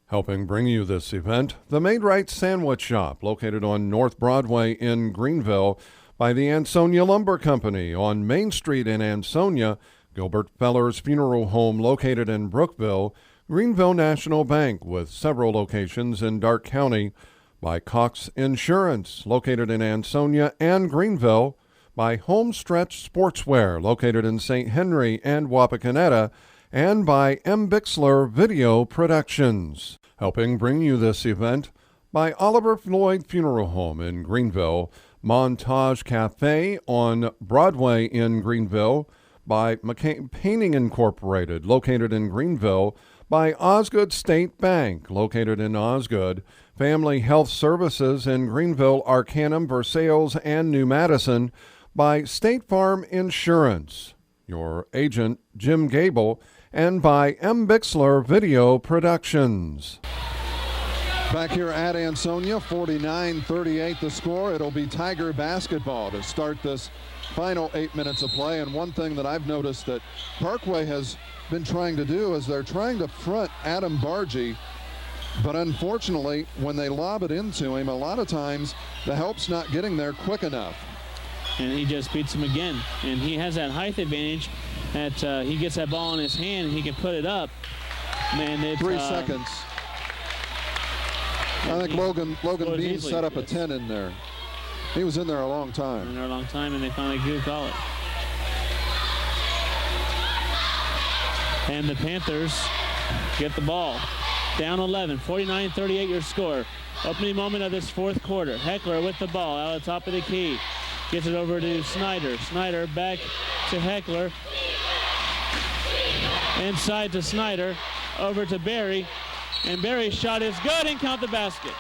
Helping bring you this event, the Maid-Rite Sandwich Shop, located on North Broadway in Greenville by the Ansonia Lumber Company on Main Street in Ansonia, Gilbert Feller's Funeral Home located in Brookville, Greenville National Bank with several locations in Darke County, by Cox Insurance, located in Ansonia and Greenville, by Homestretch Sportswear, located in St. Henry and Wapakoneta, and by M. Bixler Video Productions. Helping bring you this event, by Oliver Floyd Funeral Home in Greenville, Montage Cafe on Broadway in Greenville, by McCain Painting Incorporated, located in Greenville, by Osgood State Bank, located in Osgood, Family Health Services in Greenville, Arcanum, Versailles, and New Madison, by State Farm Insurance, your agent Jim Gable, and by M. Bixler Video Productions. Back here at Ansonia, 49-38 the score. It'll be Tiger basketball to start this final 8 minutes of play. And one thing that I've noticed that Parkway has been trying to do is they're trying to front Adam Bargy, but unfortunately when they lob it into him, a lot of times the help's not getting there quick enough. And he just beats him again, and he has that height advantage that he gets that ball in his hand and he can put it up. Man, it's 3 seconds. I think Logan Bean set up a 10 in there. He was in there a long time. In there a long time, and they finally do call it. And the Panthers get the ball. Down 11, 49-38 your score. Opening moment of this fourth quarter. Heckler with the ball out at the top of the key. Gets it over to Snyder. Snyder back to Heckler. Inside to Snyder. over to Barry, and Barry's shot is good and count the basket.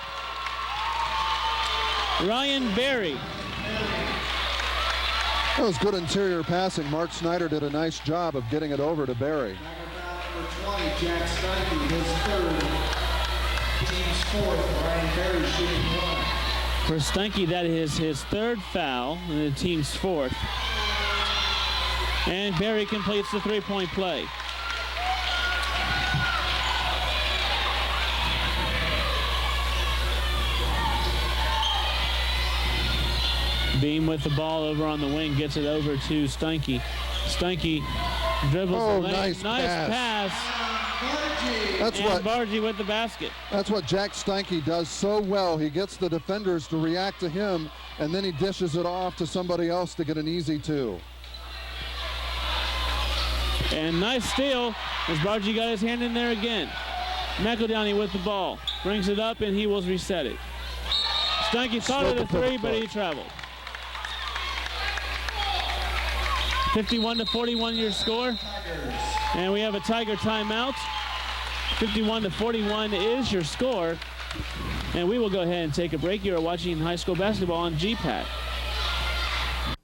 Ryan Barry. That was good interior passing. Mark Snyder did a nice job of getting it over to Barry. Number 20, Jack Stuckey, his third. Team's fourth. Ryan Barry shooting one. For Stunkey, that is his third foul, and the team's fourth. And Barry completes the three-point play. Beam with the ball over on the wing, gets it over to Stunkey. Stunkey dribbles the lane. Nice pass. That's and what Bargy with the basket. That's what Jack Steinke does so well. He gets the defenders to react to him, and then he dishes it off to somebody else to get an easy two. And nice steal as Bargy got his hand in there again. McEldowney with the ball. Brings it up, and he will reset it. Steinke thought of the three, but he traveled. 51-41 your score. And we have a Tiger timeout. 51-41 is your score. And we will go ahead and take a break. You are watching high school basketball on GPAC.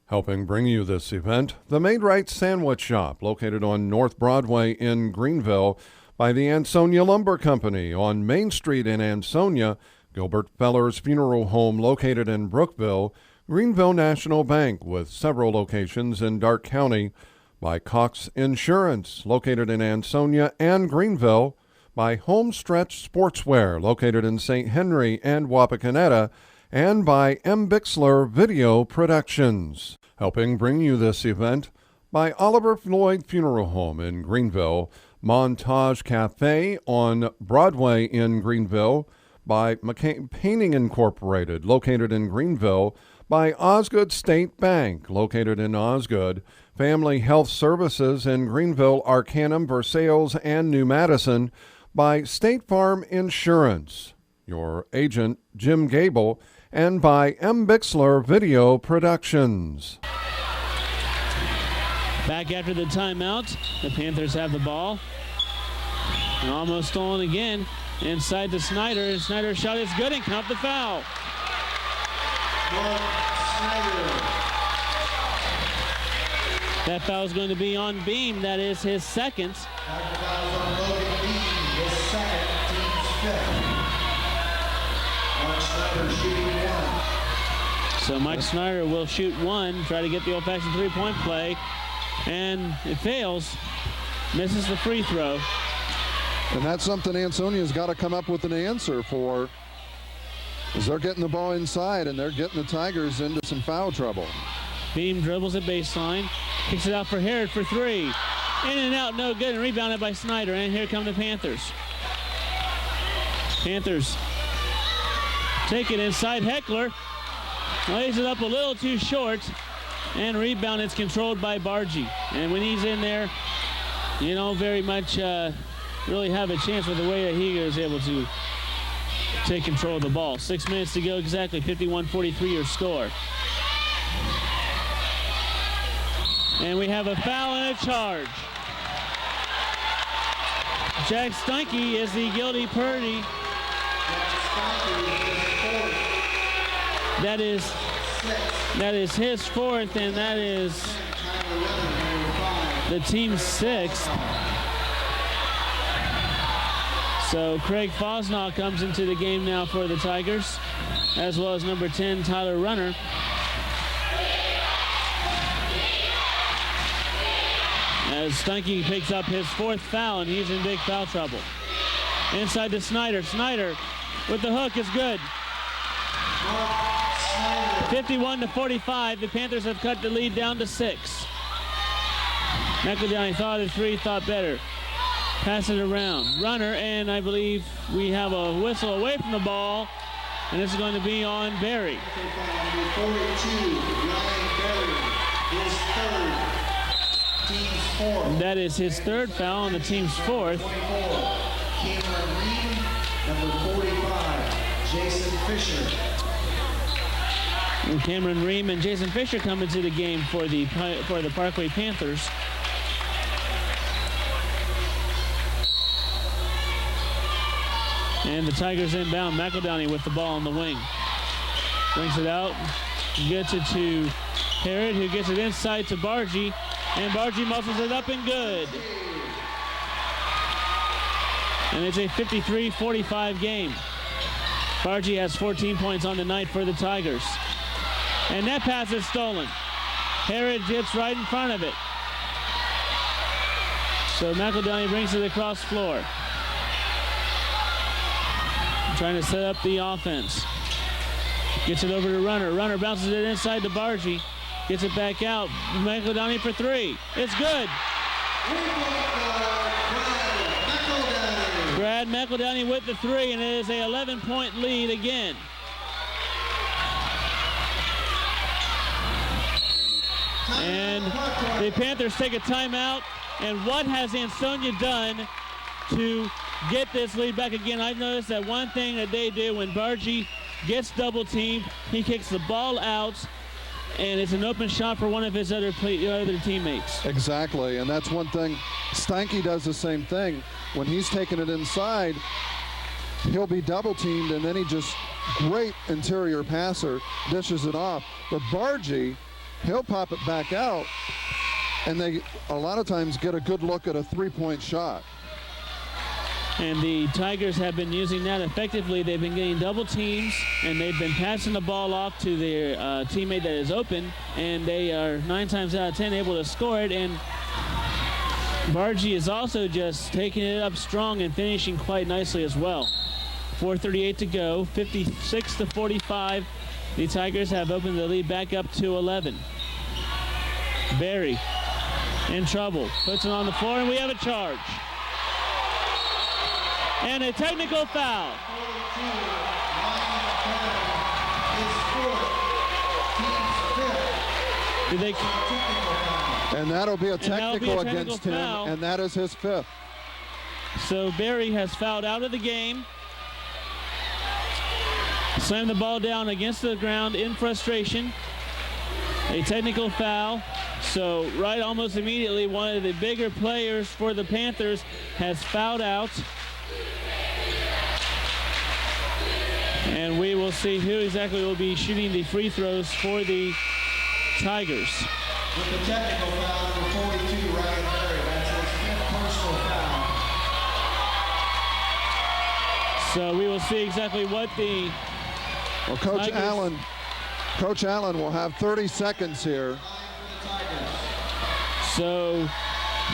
Helping bring you this event, the Made Right Sandwich Shop, located on North Broadway in Greenville by the Ansonia Lumber Company on Main Street in Ansonia, Gilbert Feller's Funeral Home located in Brookville, Greenville National Bank with several locations in Darke County, by Cox Insurance located in Ansonia and Greenville, by Homestretch Sportswear located in St. Henry and Wapakoneta, and by M. Bixler Video Productions. Helping bring you this event, by Oliver Floyd Funeral Home in Greenville, Montage Cafe on Broadway in Greenville, by McCain Painting Incorporated located in Greenville, by Osgood State Bank located in Osgood, Family Health Services in Greenville, Arcanum, Versailles, and New Madison, by State Farm Insurance, your agent Jim Gable, and by M. Bixler Video Productions. Back after the timeout, the Panthers have the ball. And almost stolen again. Inside to Snyder. Snyder's shot is good and count the foul. That foul is going to be on Beam. That is his second. So Mike Snyder will shoot one, try to get the old-fashioned three-point play, and it fails. Misses the free throw. And that's something Ansonia's got to come up with an answer for, as they're getting the ball inside and they're getting the Tigers into some foul trouble. Beam dribbles at baseline, kicks it out for Herod for three. In and out, no good, and rebounded by Snyder. And here come the Panthers. Panthers take it inside. Heckler lays it up a little too short, and rebound is controlled by Bargy. And when he's in there, you don't very much really have a chance with the way that he is able to take control of the ball. 6 minutes to go exactly, 51-43 your score. And we have a foul and a charge. Jack Steinke is the guilty party. That is his fourth, and that is the team's sixth. So Craig Fosnaugh comes into the game now for the Tigers, as well as number 10, Tyler Runner. As Steinke picks up his fourth foul, and he's in big foul trouble. Inside to Snyder. Snyder with the hook is good. 51-45. The Panthers have cut the lead down to 6. McEldowney thought of three, thought better. Pass it around. Runner, and I believe we have a whistle away from the ball, and it's going to be on Barry. 42, Ryan Barry, his third, team's fourth. That is his third foul on the team's fourth. 24, Cameron Reed, number 45, Jason Fisher. And Cameron Ream and Jason Fisher come into the game for the Parkway Panthers. And the Tigers inbound. McEldowney with the ball on the wing. Brings it out. Gets it to Harrod, who gets it inside to Bargy. And Bargy muscles it up and good. And it's a 53-45 game. Bargy has 14 points on the night for the Tigers. And that pass is stolen. Harrod gets right in front of it. So McEldowney brings it across floor. Trying to set up the offense. Gets it over to Runner. Runner bounces it inside to Bargy. Gets it back out. McEldowney for three. It's good. Brad McEldowney with the three, and it is a 11-point lead again. And the Panthers take a timeout. And what has Ansonia done to get this lead back again? I've noticed that one thing that they do when Bargy gets double teamed, he kicks the ball out, and it's an open shot for one of his other teammates. Exactly, and that's one thing. Steinke does the same thing. When he's taking it inside, he'll be double teamed, and then he just, great interior passer, dishes it off. But Bargy, he'll pop it back out, and they a lot of times get a good look at a three-point shot. And the Tigers have been using that effectively. They've been getting double teams, and they've been passing the ball off to their teammate that is open, and they are 9 times out of 10 able to score it. And Bargy is also just taking it up strong and finishing quite nicely as well. 4:38 to go, 56-45. The Tigers have opened the lead back up to 11. Barry in trouble, puts it on the floor, and we have a charge. And a technical foul. And that'll be a technical against him, and that is his 5th. So Barry has fouled out of the game. Slammed the ball down against the ground in frustration. A technical foul. So right almost immediately, one of the bigger players for the Panthers has fouled out. And we will see who exactly will be shooting the free throws for the Tigers. With the technical foul, number 42, Ryan Berry. That's his 5th personal foul. So we will see exactly what the Coach Allen will have 30 seconds here. So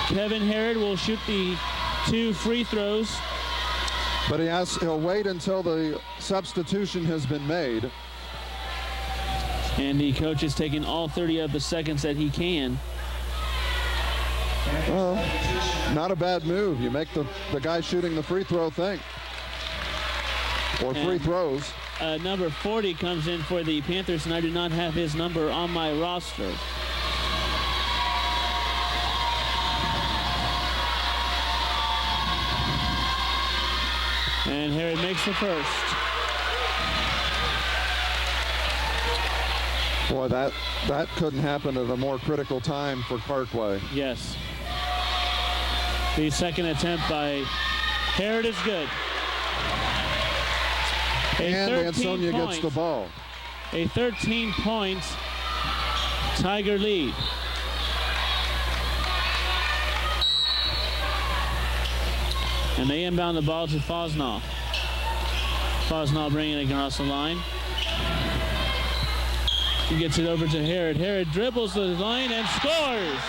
Kevin Harrod will shoot the 2 free throws. But he'll wait until the substitution has been made. And the coach is taking all 30 of the seconds that he can. Well, not a bad move. You make the guy shooting the free throw think. Or free throws. Number 40 comes in for the Panthers, and I do not have his number on my roster. And Harrod makes the first. Boy, that couldn't happen at a more critical time for Parkway. Yes. The second attempt by Harrod is good. And Ansonia gets the ball. A 13-point Tiger lead. And they inbound the ball to Fosnall. Fosnall bringing it across the line. He gets it over to Harrod. Harrod dribbles the line and scores.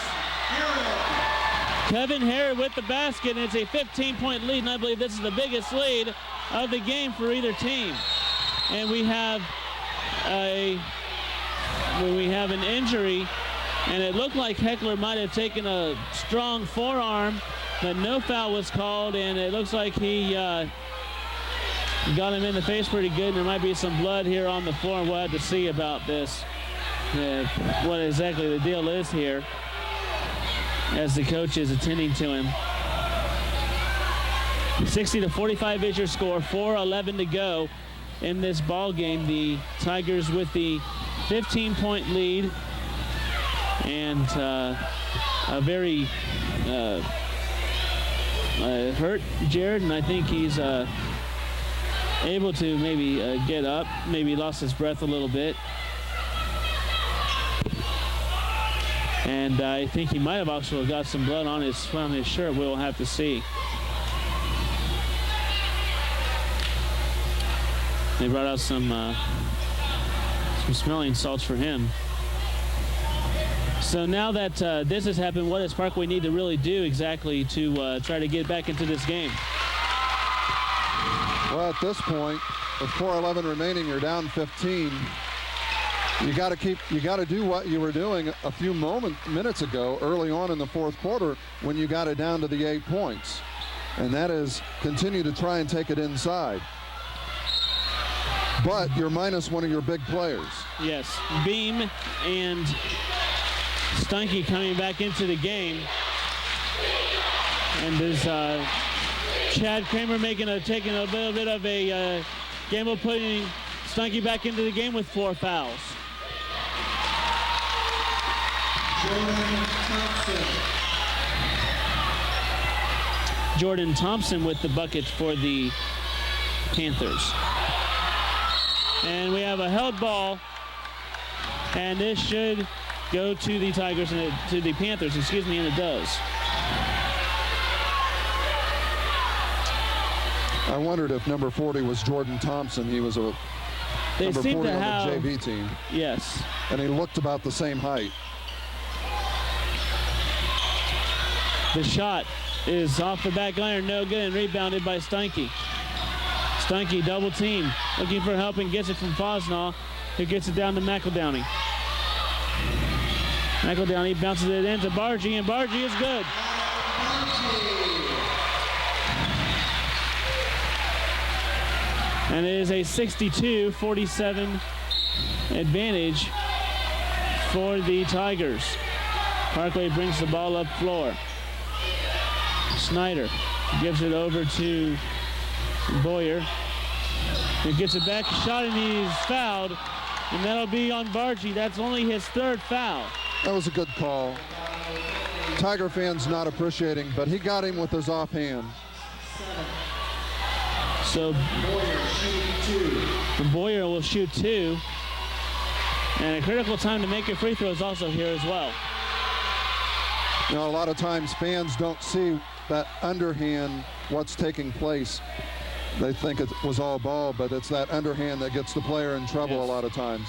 Kevin Harrod with the basket, and it's a 15-point lead, and I believe this is the biggest lead of the game for either team. And we have an injury, and it looked like Heckler might have taken a strong forearm, but no foul was called, and it looks like he got him in the face pretty good, and there might be some blood here on the floor, and we'll have to see about this, what exactly the deal is here, as the coach is attending to him. 60-45 is your score, 4:11 to go in this ball game. The Tigers with the 15-point lead, and a very hurt Jared, and I think he's able to maybe get up, maybe lost his breath a little bit. And I think he might have also got some blood on his shirt. We'll have to see. They brought out some smelling salts for him. So now that this has happened, what does Parkway need to really do exactly to try to get back into this game? Well, at this point, with 4:11 remaining, you're down 15. You got to do what you were doing a few minutes ago, early on in the fourth quarter, when you got it down to the 8 points, and that is continue to try and take it inside. But you're minus one of your big players. Yes, Beam and Stunky coming back into the game, and there's Chad Kramer taking a little bit of a gamble, putting Stunky back into the game with 4 fouls. Jordan Thompson with the bucket for the Panthers. And we have a held ball, and this should go to the Tigers and to the Panthers, and it does. I wondered if number 40 was Jordan Thompson. He was number 40 on the JV team. Yes. And he looked about the same height. The shot is off the back iron, no good, and rebounded by Stunky. Stunky double team, looking for help and gets it from Fosnaugh, who gets it down to McEldowney. McEldowney bounces it into Bargy, and Bargy is good. And it is a 62-47 advantage for the Tigers. Parkway brings the ball up floor. Snyder gives it over to Boyer, who gets it back, shot, and he's fouled, and that'll be on Bargy. That's only his 3rd foul. That was a good call. Tiger fans not appreciating, but he got him with his offhand. So Boyer will shoot 2, and a critical time to make your free throws also here as well. You know, a lot of times fans don't see that underhand, what's taking place. They think it was all ball, but it's that underhand that gets the player in trouble a lot of times.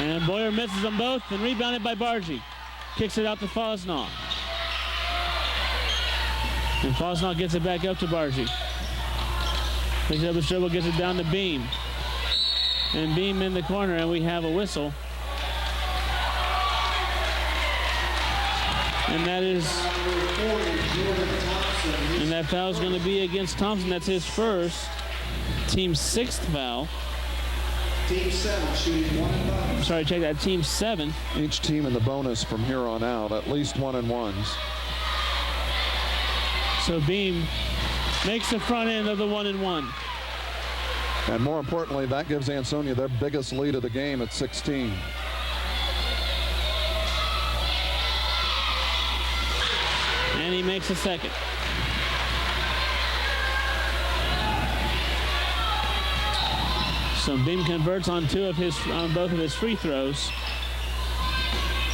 And Boyer misses them both, and rebounded by Bargy. Kicks it out to Fosnaugh. And Fosnaugh gets it back up to Bargy. Picks up his dribble, gets it down to Beam. And Beam in the corner, and we have a whistle. And that foul is going to be against Thompson. That's his first, team 6th foul. Team 7 shooting 1 and 5. Sorry, check that. Team 7. Each team in the bonus from here on out, at least 1-and-1s. So Beam makes the front end of the 1-and-1. And more importantly, that gives Ansonia their biggest lead of the game at 16. And he makes a second. So Beam converts on both of his free throws.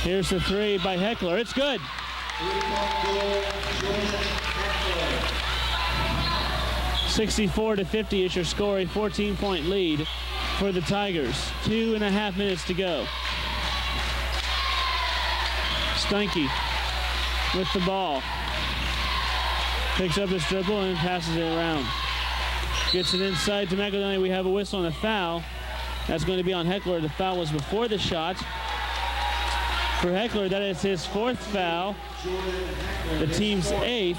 Here's the 3 by Heckler. It's good. 64-50 is your score, a 14-point lead for the Tigers. 2.5 minutes to go. Stunky with the ball. Picks up his dribble and passes it around. Gets it inside to McEldowney. We have a whistle and a foul. That's going to be on Heckler. The foul was before the shot. For Heckler, that is his 4th foul. The team's 8th.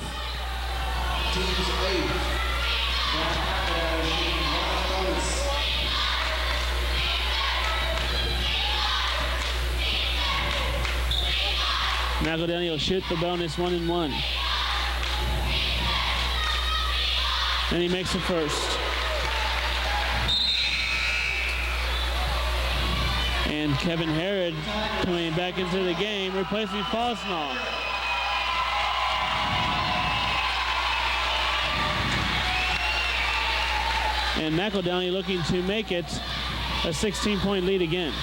McEldowney will shoot the bonus 1-and-1. And he makes the first. And Kevin Harrod coming back into the game, replacing Fosnaugh. And McEldowney looking to make it a 16-point lead again.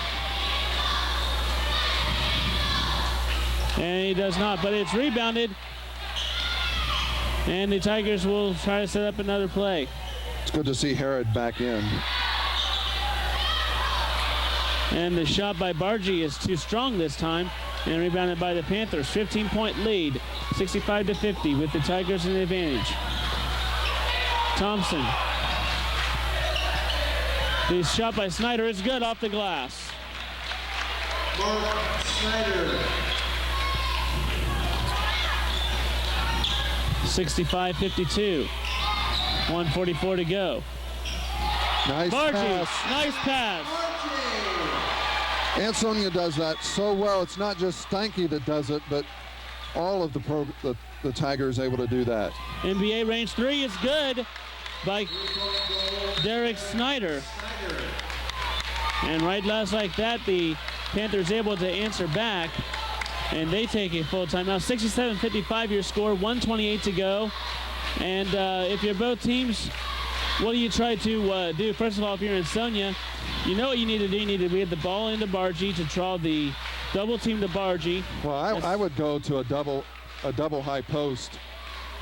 And he does not, but it's rebounded. And the Tigers will try to set up another play. It's good to see Herod back in. And the shot by Bargy is too strong this time, and rebounded by the Panthers. 15-point lead, 65-50, with the Tigers in the advantage. Thompson. The shot by Snyder is good off the glass. Mark Snyder. 65-52. 1:44 to go. Nice Bargy, pass. nice pass. Ansonia does that so well. It's not just Steinke that does it, but all of the Tigers able to do that. NBA range three is good by Derek Snyder. And right last like that, the Panthers able to answer back, and they take a full timeout. 67-55 your score, 1:28 to go. And if you're both teams, what do you try to do? First of all, if you're Ansonia, you know what you need to do. You need to get the ball into Bargy to draw the double team to Bargy. Well, I would go to a double high post.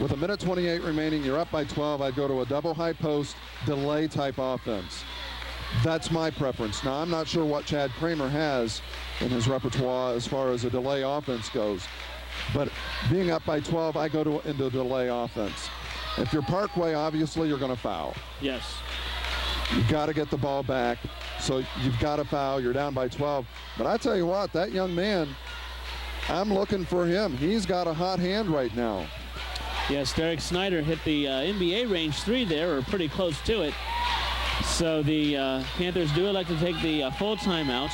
With 1:28 remaining, you're up by 12. I'd go to a double high post delay type offense. That's my preference. Now, I'm not sure what Chad Kramer has in his repertoire as far as a delay offense goes. But being up by 12, I go into delay offense. If you're Parkway, obviously you're going to foul. Yes. You've got to get the ball back, so you've got to foul. You're down by 12. But I tell you what, that young man, I'm looking for him. He's got a hot hand right now. Yes, Derek Snyder hit the NBA range three there, or pretty close to it. So the Panthers do elect to take the full timeout.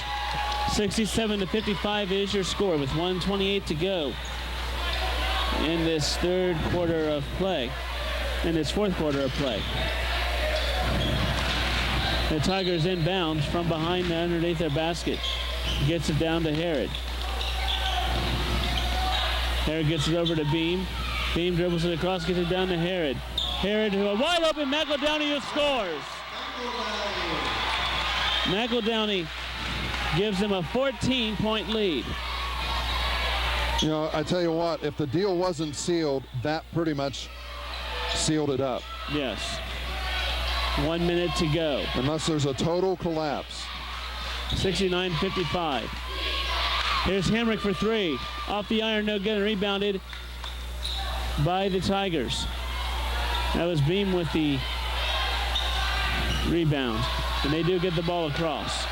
67-55 is your score with 1:28 to go in this third quarter of play, in this fourth quarter of play. The Tigers inbounds from behind underneath their basket. Gets it down to Herod. Herod gets it over to Beam. Beam dribbles it across, gets it down to Herod. Herod, who a wide open McEldowney, who scores. McEldowney gives them a 14-point lead. You know, I tell you what, if the deal wasn't sealed, that pretty much sealed it up. Yes. 1 minute to go. Unless there's a total collapse. 69-55. Here's Hamrick for three. Off the iron, no good, and rebounded by the Tigers. That was Beam with the rebound. And they do get the ball across.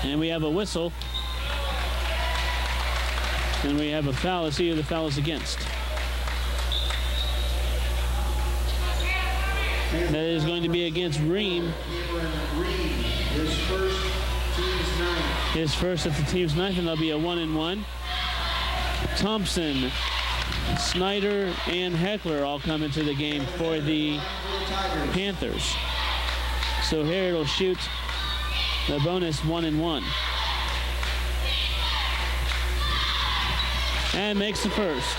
And we have a whistle. And we have a foul. Let's see who the foul is against. That is going to be against Ream. His first, team's ninth. His first at the team's ninth, and there'll be a 1-and-1. Thompson, Snyder, and Heckler all come into the game for the Panthers. So Herod will shoot the bonus 1-and-1. And makes the first.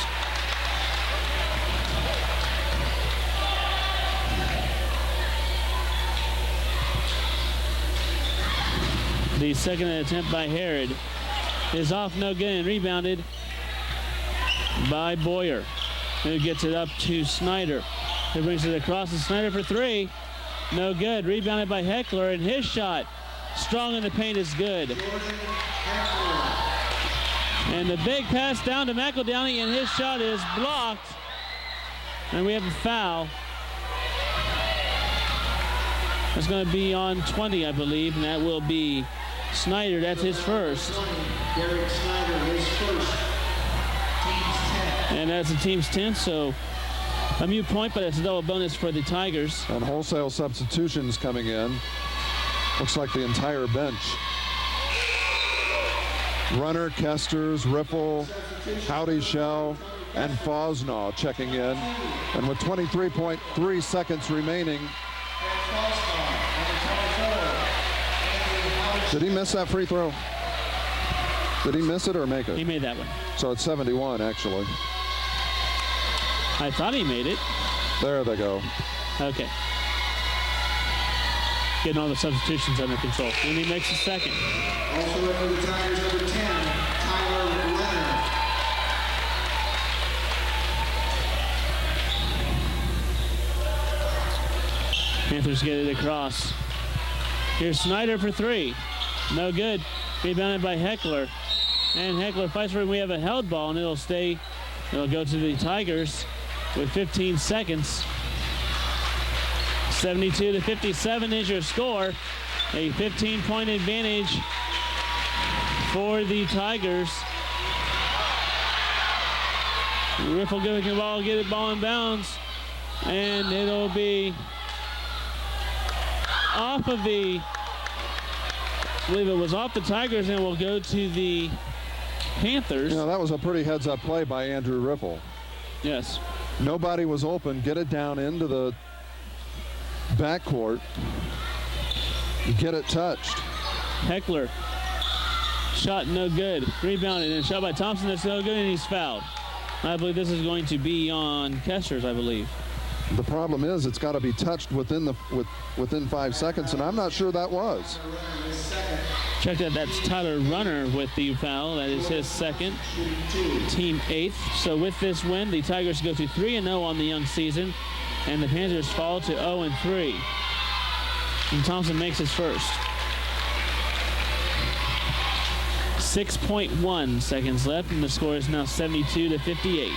The second attempt by Herod is off, no good, and rebounded by Boyer, who gets it up to Snyder, who brings it across to Snyder for three. No good. Rebounded by Heckler, and his shot, strong in the paint, is good. And the big pass down to McEldowney, and his shot is blocked. And we have a foul. It's going to be on 20, I believe, and that will be Snyder. That's his first. Derek Snyder, his first. Team's 10th. And that's the team's 10th, so a mute point, but it's a double bonus for the Tigers. And wholesale substitutions coming in. Looks like the entire bench. Runner, Kesters, Ripple, Howdy Shell, and Fosnaw checking in. And with 23.3 seconds remaining. Did he miss that free throw? Did he miss it or make it? He made that one. So it's 71, actually. I thought he made it. There they go. Okay. Getting all the substitutions under control. And he makes the second. Also in for the Tigers, number 10, Tyler Leonard. Panthers get it across. Here's Snyder for three. No good. Rebounded by Heckler. And Heckler fights for it. We have a held ball, and it'll stay. It'll go to the Tigers with 15 seconds. 72-57 is your score. A 15-point advantage for the Tigers. Riffle get the ball, get it ball in bounds, and it'll be off of the, I believe it was off the Tigers, and will go to the Panthers. You know, that was a pretty heads-up play by Andrew Riffle. Yes. Nobody was open. Get it down into the backcourt. Get it touched. Heckler. Shot no good. Rebounded and shot by Thompson. That's no good, and he's fouled. I believe this is going to be on Kesters, I believe. The problem is it's got to be touched within 5 seconds, and I'm not sure that was. Check that. That's Tyler Runner with the foul. That is his second. Team 8th. So with this win, the Tigers go to 3-0 on the young season, and the Panthers fall to 0-3. And Thompson makes his first. 6.1 seconds left, and the score is now 72-58.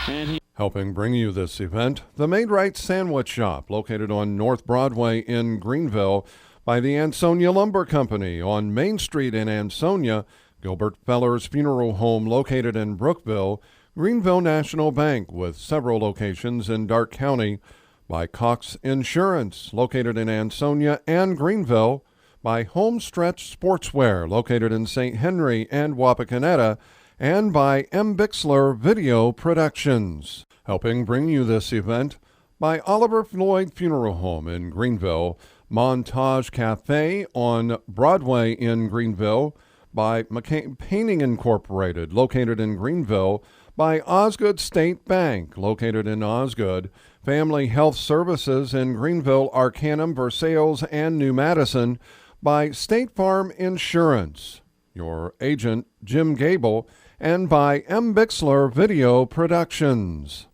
And helping bring you this event, the Made Right Sandwich Shop, located on North Broadway in Greenville by the Ansonia Lumber Company on Main Street in Ansonia, Gilbert Feller's Funeral Home located in Brookville, Greenville National Bank with several locations in Darke County, by Cox Insurance, located in Ansonia and Greenville, by Homestretch Sportswear, located in St. Henry and Wapakoneta, and by M. Bixler Video Productions. Helping bring you this event, by Oliver Floyd Funeral Home in Greenville, Montage Cafe on Broadway in Greenville, by McCain Painting Incorporated, located in Greenville, by Osgood State Bank, located in Osgood, Family Health Services in Greenville, Arcanum, Versailles, and New Madison, by State Farm Insurance, your agent Jim Gable, and by M. Bixler Video Productions.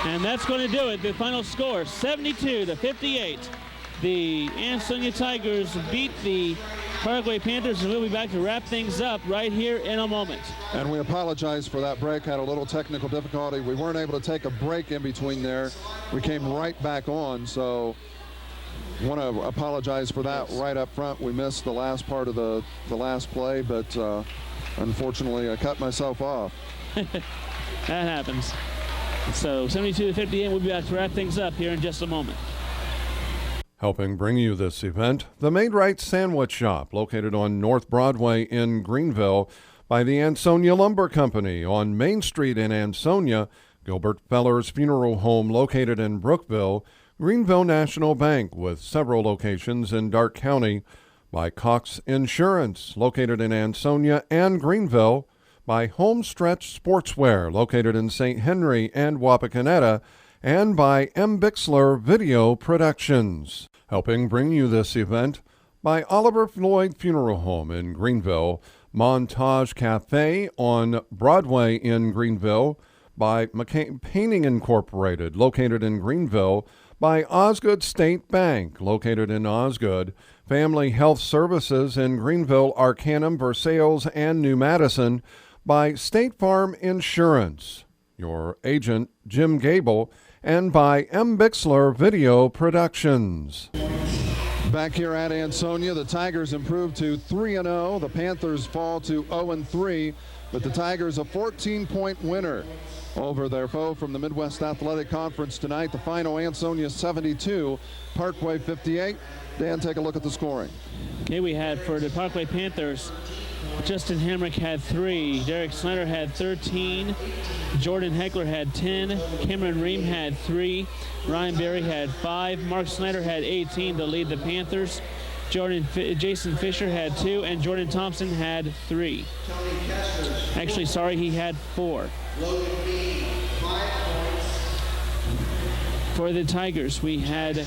And that's going to do it. The final score, 72-58. The Ansonia Tigers beat the Parkway Panthers, and we'll be back to wrap things up right here in a moment. And we apologize for that break. Had a little technical difficulty. We weren't able to take a break in between there. We came right back on, so want to apologize for that right up front. We missed the last part of the last play, but unfortunately I cut myself off. That happens. So 72-58, we'll be back to wrap things up here in just a moment. Helping bring you this event, the Made Right Sandwich Shop, located on North Broadway in Greenville by the Ansonia Lumber Company on Main Street in Ansonia, Gilbert Feller's Funeral Home located in Brookville, Greenville National Bank with several locations in Darke County, by Cox Insurance, located in Ansonia and Greenville, by Homestretch Sportswear, located in St. Henry and Wapakoneta, and by M. Bixler Video Productions. Helping bring you this event, by Oliver Floyd Funeral Home in Greenville, Montage Cafe on Broadway in Greenville, by McCain Painting Incorporated, located in Greenville, by Osgood State Bank, located in Osgood, Family Health Services in Greenville, Arcanum, Versailles, and New Madison, by State Farm Insurance, your agent Jim Gable, and by M. Bixler Video Productions. Back here at Ansonia, the Tigers improved to 3-0. The Panthers fall to 0-3, but the Tigers a 14-point winner over their foe from the Midwest Athletic Conference tonight. The final, Ansonia 72, Parkway 58. Dan, take a look at the scoring. Okay, we had for the Parkway Panthers, Justin Hamrick had 3, Derek Snyder had 13, Jordan Heckler had 10, Cameron Ream had 3, Ryan Berry had 5, Mark Snyder had 18 to lead the Panthers. Jason Fisher had 2, and Jordan Thompson had 3. Tony Kessler's Actually, sorry, he had 4. Logan B, 5 points. For the Tigers, we had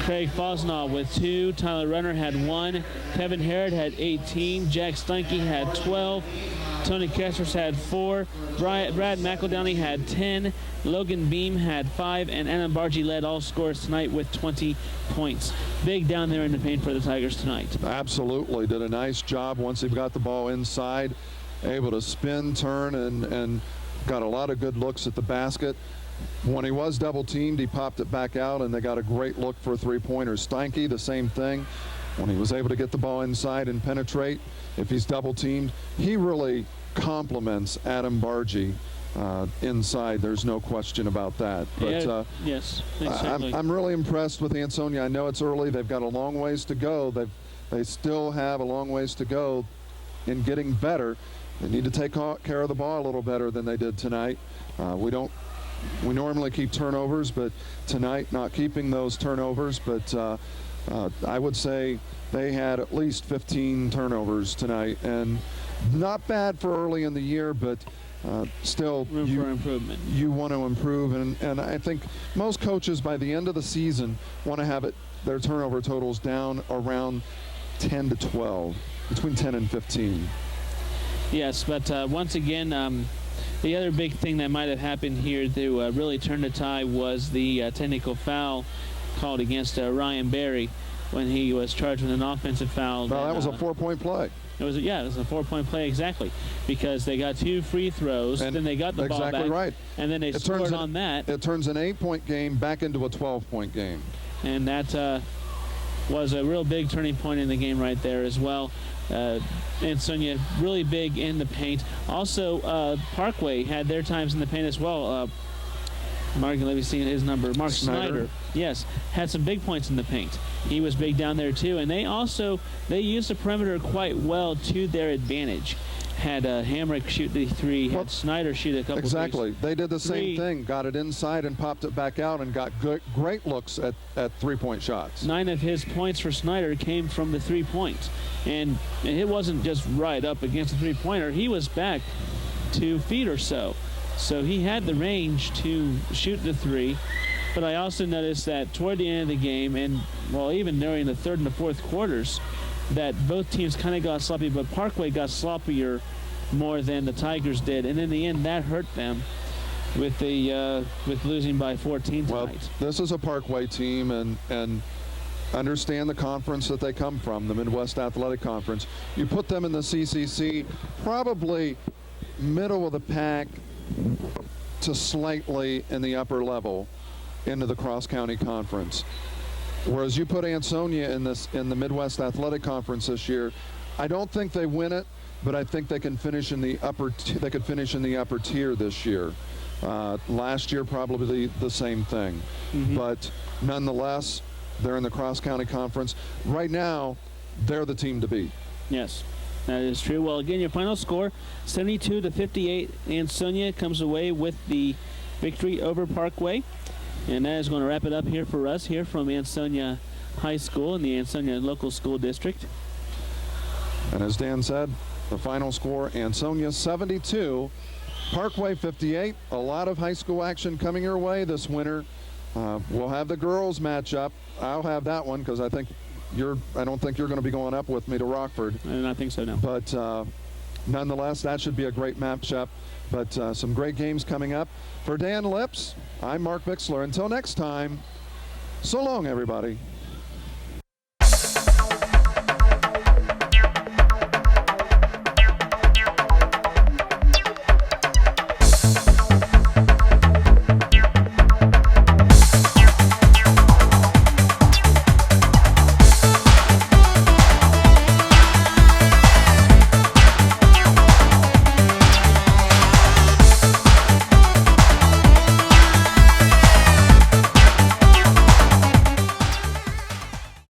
Craig Fosnaw with 2, Tyler Runner had 1, Kevin Harrod had 18, Jack Steinke had 12, Tony Kessler's had 4, Brad McEldowney had 10, Logan Beam had 5, and Anna Bargy led all scorers tonight with 20 points. Big down there in the paint for the Tigers tonight. Absolutely. Did a nice job once he got the ball inside, able to spin, turn, and got a lot of good looks at the basket. When he was double teamed, he popped it back out, and they got a great look for a three-pointer. Steinke, the same thing. When he was able to get the ball inside and penetrate, if he's double teamed, he really complements Adam Bargy inside. There's no question about that. But yes, I'm really impressed with Ansonia. I know it's early. They've got a long ways to go. They still have a long ways to go in getting better. They need to take care of the ball a little better than they did tonight. We normally keep turnovers, but tonight not keeping those turnovers. But I would say they had at least 15 turnovers tonight, and not bad for early in the year, but still room for improvement. You want to improve, and I think most coaches by the end of the season want to have their turnover totals down around 10 to 12, between 10 and 15. Yes, but once again, the other big thing that might have happened here to really turn the tide was the technical foul called against Ryan Berry when he was charged with an offensive foul. Well, that was a 4-point play. It was a 4-point play exactly, because they got 2 free throws, and then they got the ball back. Exactly right. And then they scored on that. It turns an 8-point game back into a 12-point game. And that was a real big turning point in the game right there as well. Ansonia really big in the paint. Also, Parkway had their times in the paint as well. Mark, let me see his number. Mark Snyder, yes, had some big points in the paint. He was big down there too, and they used the perimeter quite well to their advantage. Had Hamrick shoot the 3, had Snyder shoot a couple Exactly. threes. They did the same thing. Got it inside and popped it back out and got great looks at 3-point shots. 9 of his points for Snyder came from the 3-point. And it wasn't just right up against the 3-pointer. He was back 2 feet or so. So he had the range to shoot the 3. But I also noticed that toward the end of the game, and even during the third and the fourth quarters, that both teams kind of got sloppy, but Parkway got sloppier more than the Tigers did, and in the end that hurt them with losing by 14 tonight. Well, this is a Parkway team, and understand the conference that they come from, the Midwest Athletic Conference. You put them in the CCC, probably middle of the pack to slightly in the upper level into the cross-county conference. Whereas you put Ansonia in the Midwest Athletic Conference this year, I don't think they win it, but I think they can finish in the upper. They could finish in the upper tier this year. Last year, probably the same thing. Mm-hmm. But nonetheless, they're in the cross-county conference right now. They're the team to beat. Yes, that is true. Well, again, your final score: 72-58. Ansonia comes away with the victory over Parkway. And that is going to wrap it up here for us here from Ansonia High School in the Ansonia Local School District. And as Dan said, the final score, Ansonia 72, Parkway 58. A lot of high school action coming your way this winter. We'll have the girls match up. I'll have that one because I don't think you're going to be going up with me to Rockford. I do not think so, no. But nonetheless, that should be a great matchup. But some great games coming up. For Dan Lipps, I'm Mark Bixler. Until next time, so long, everybody.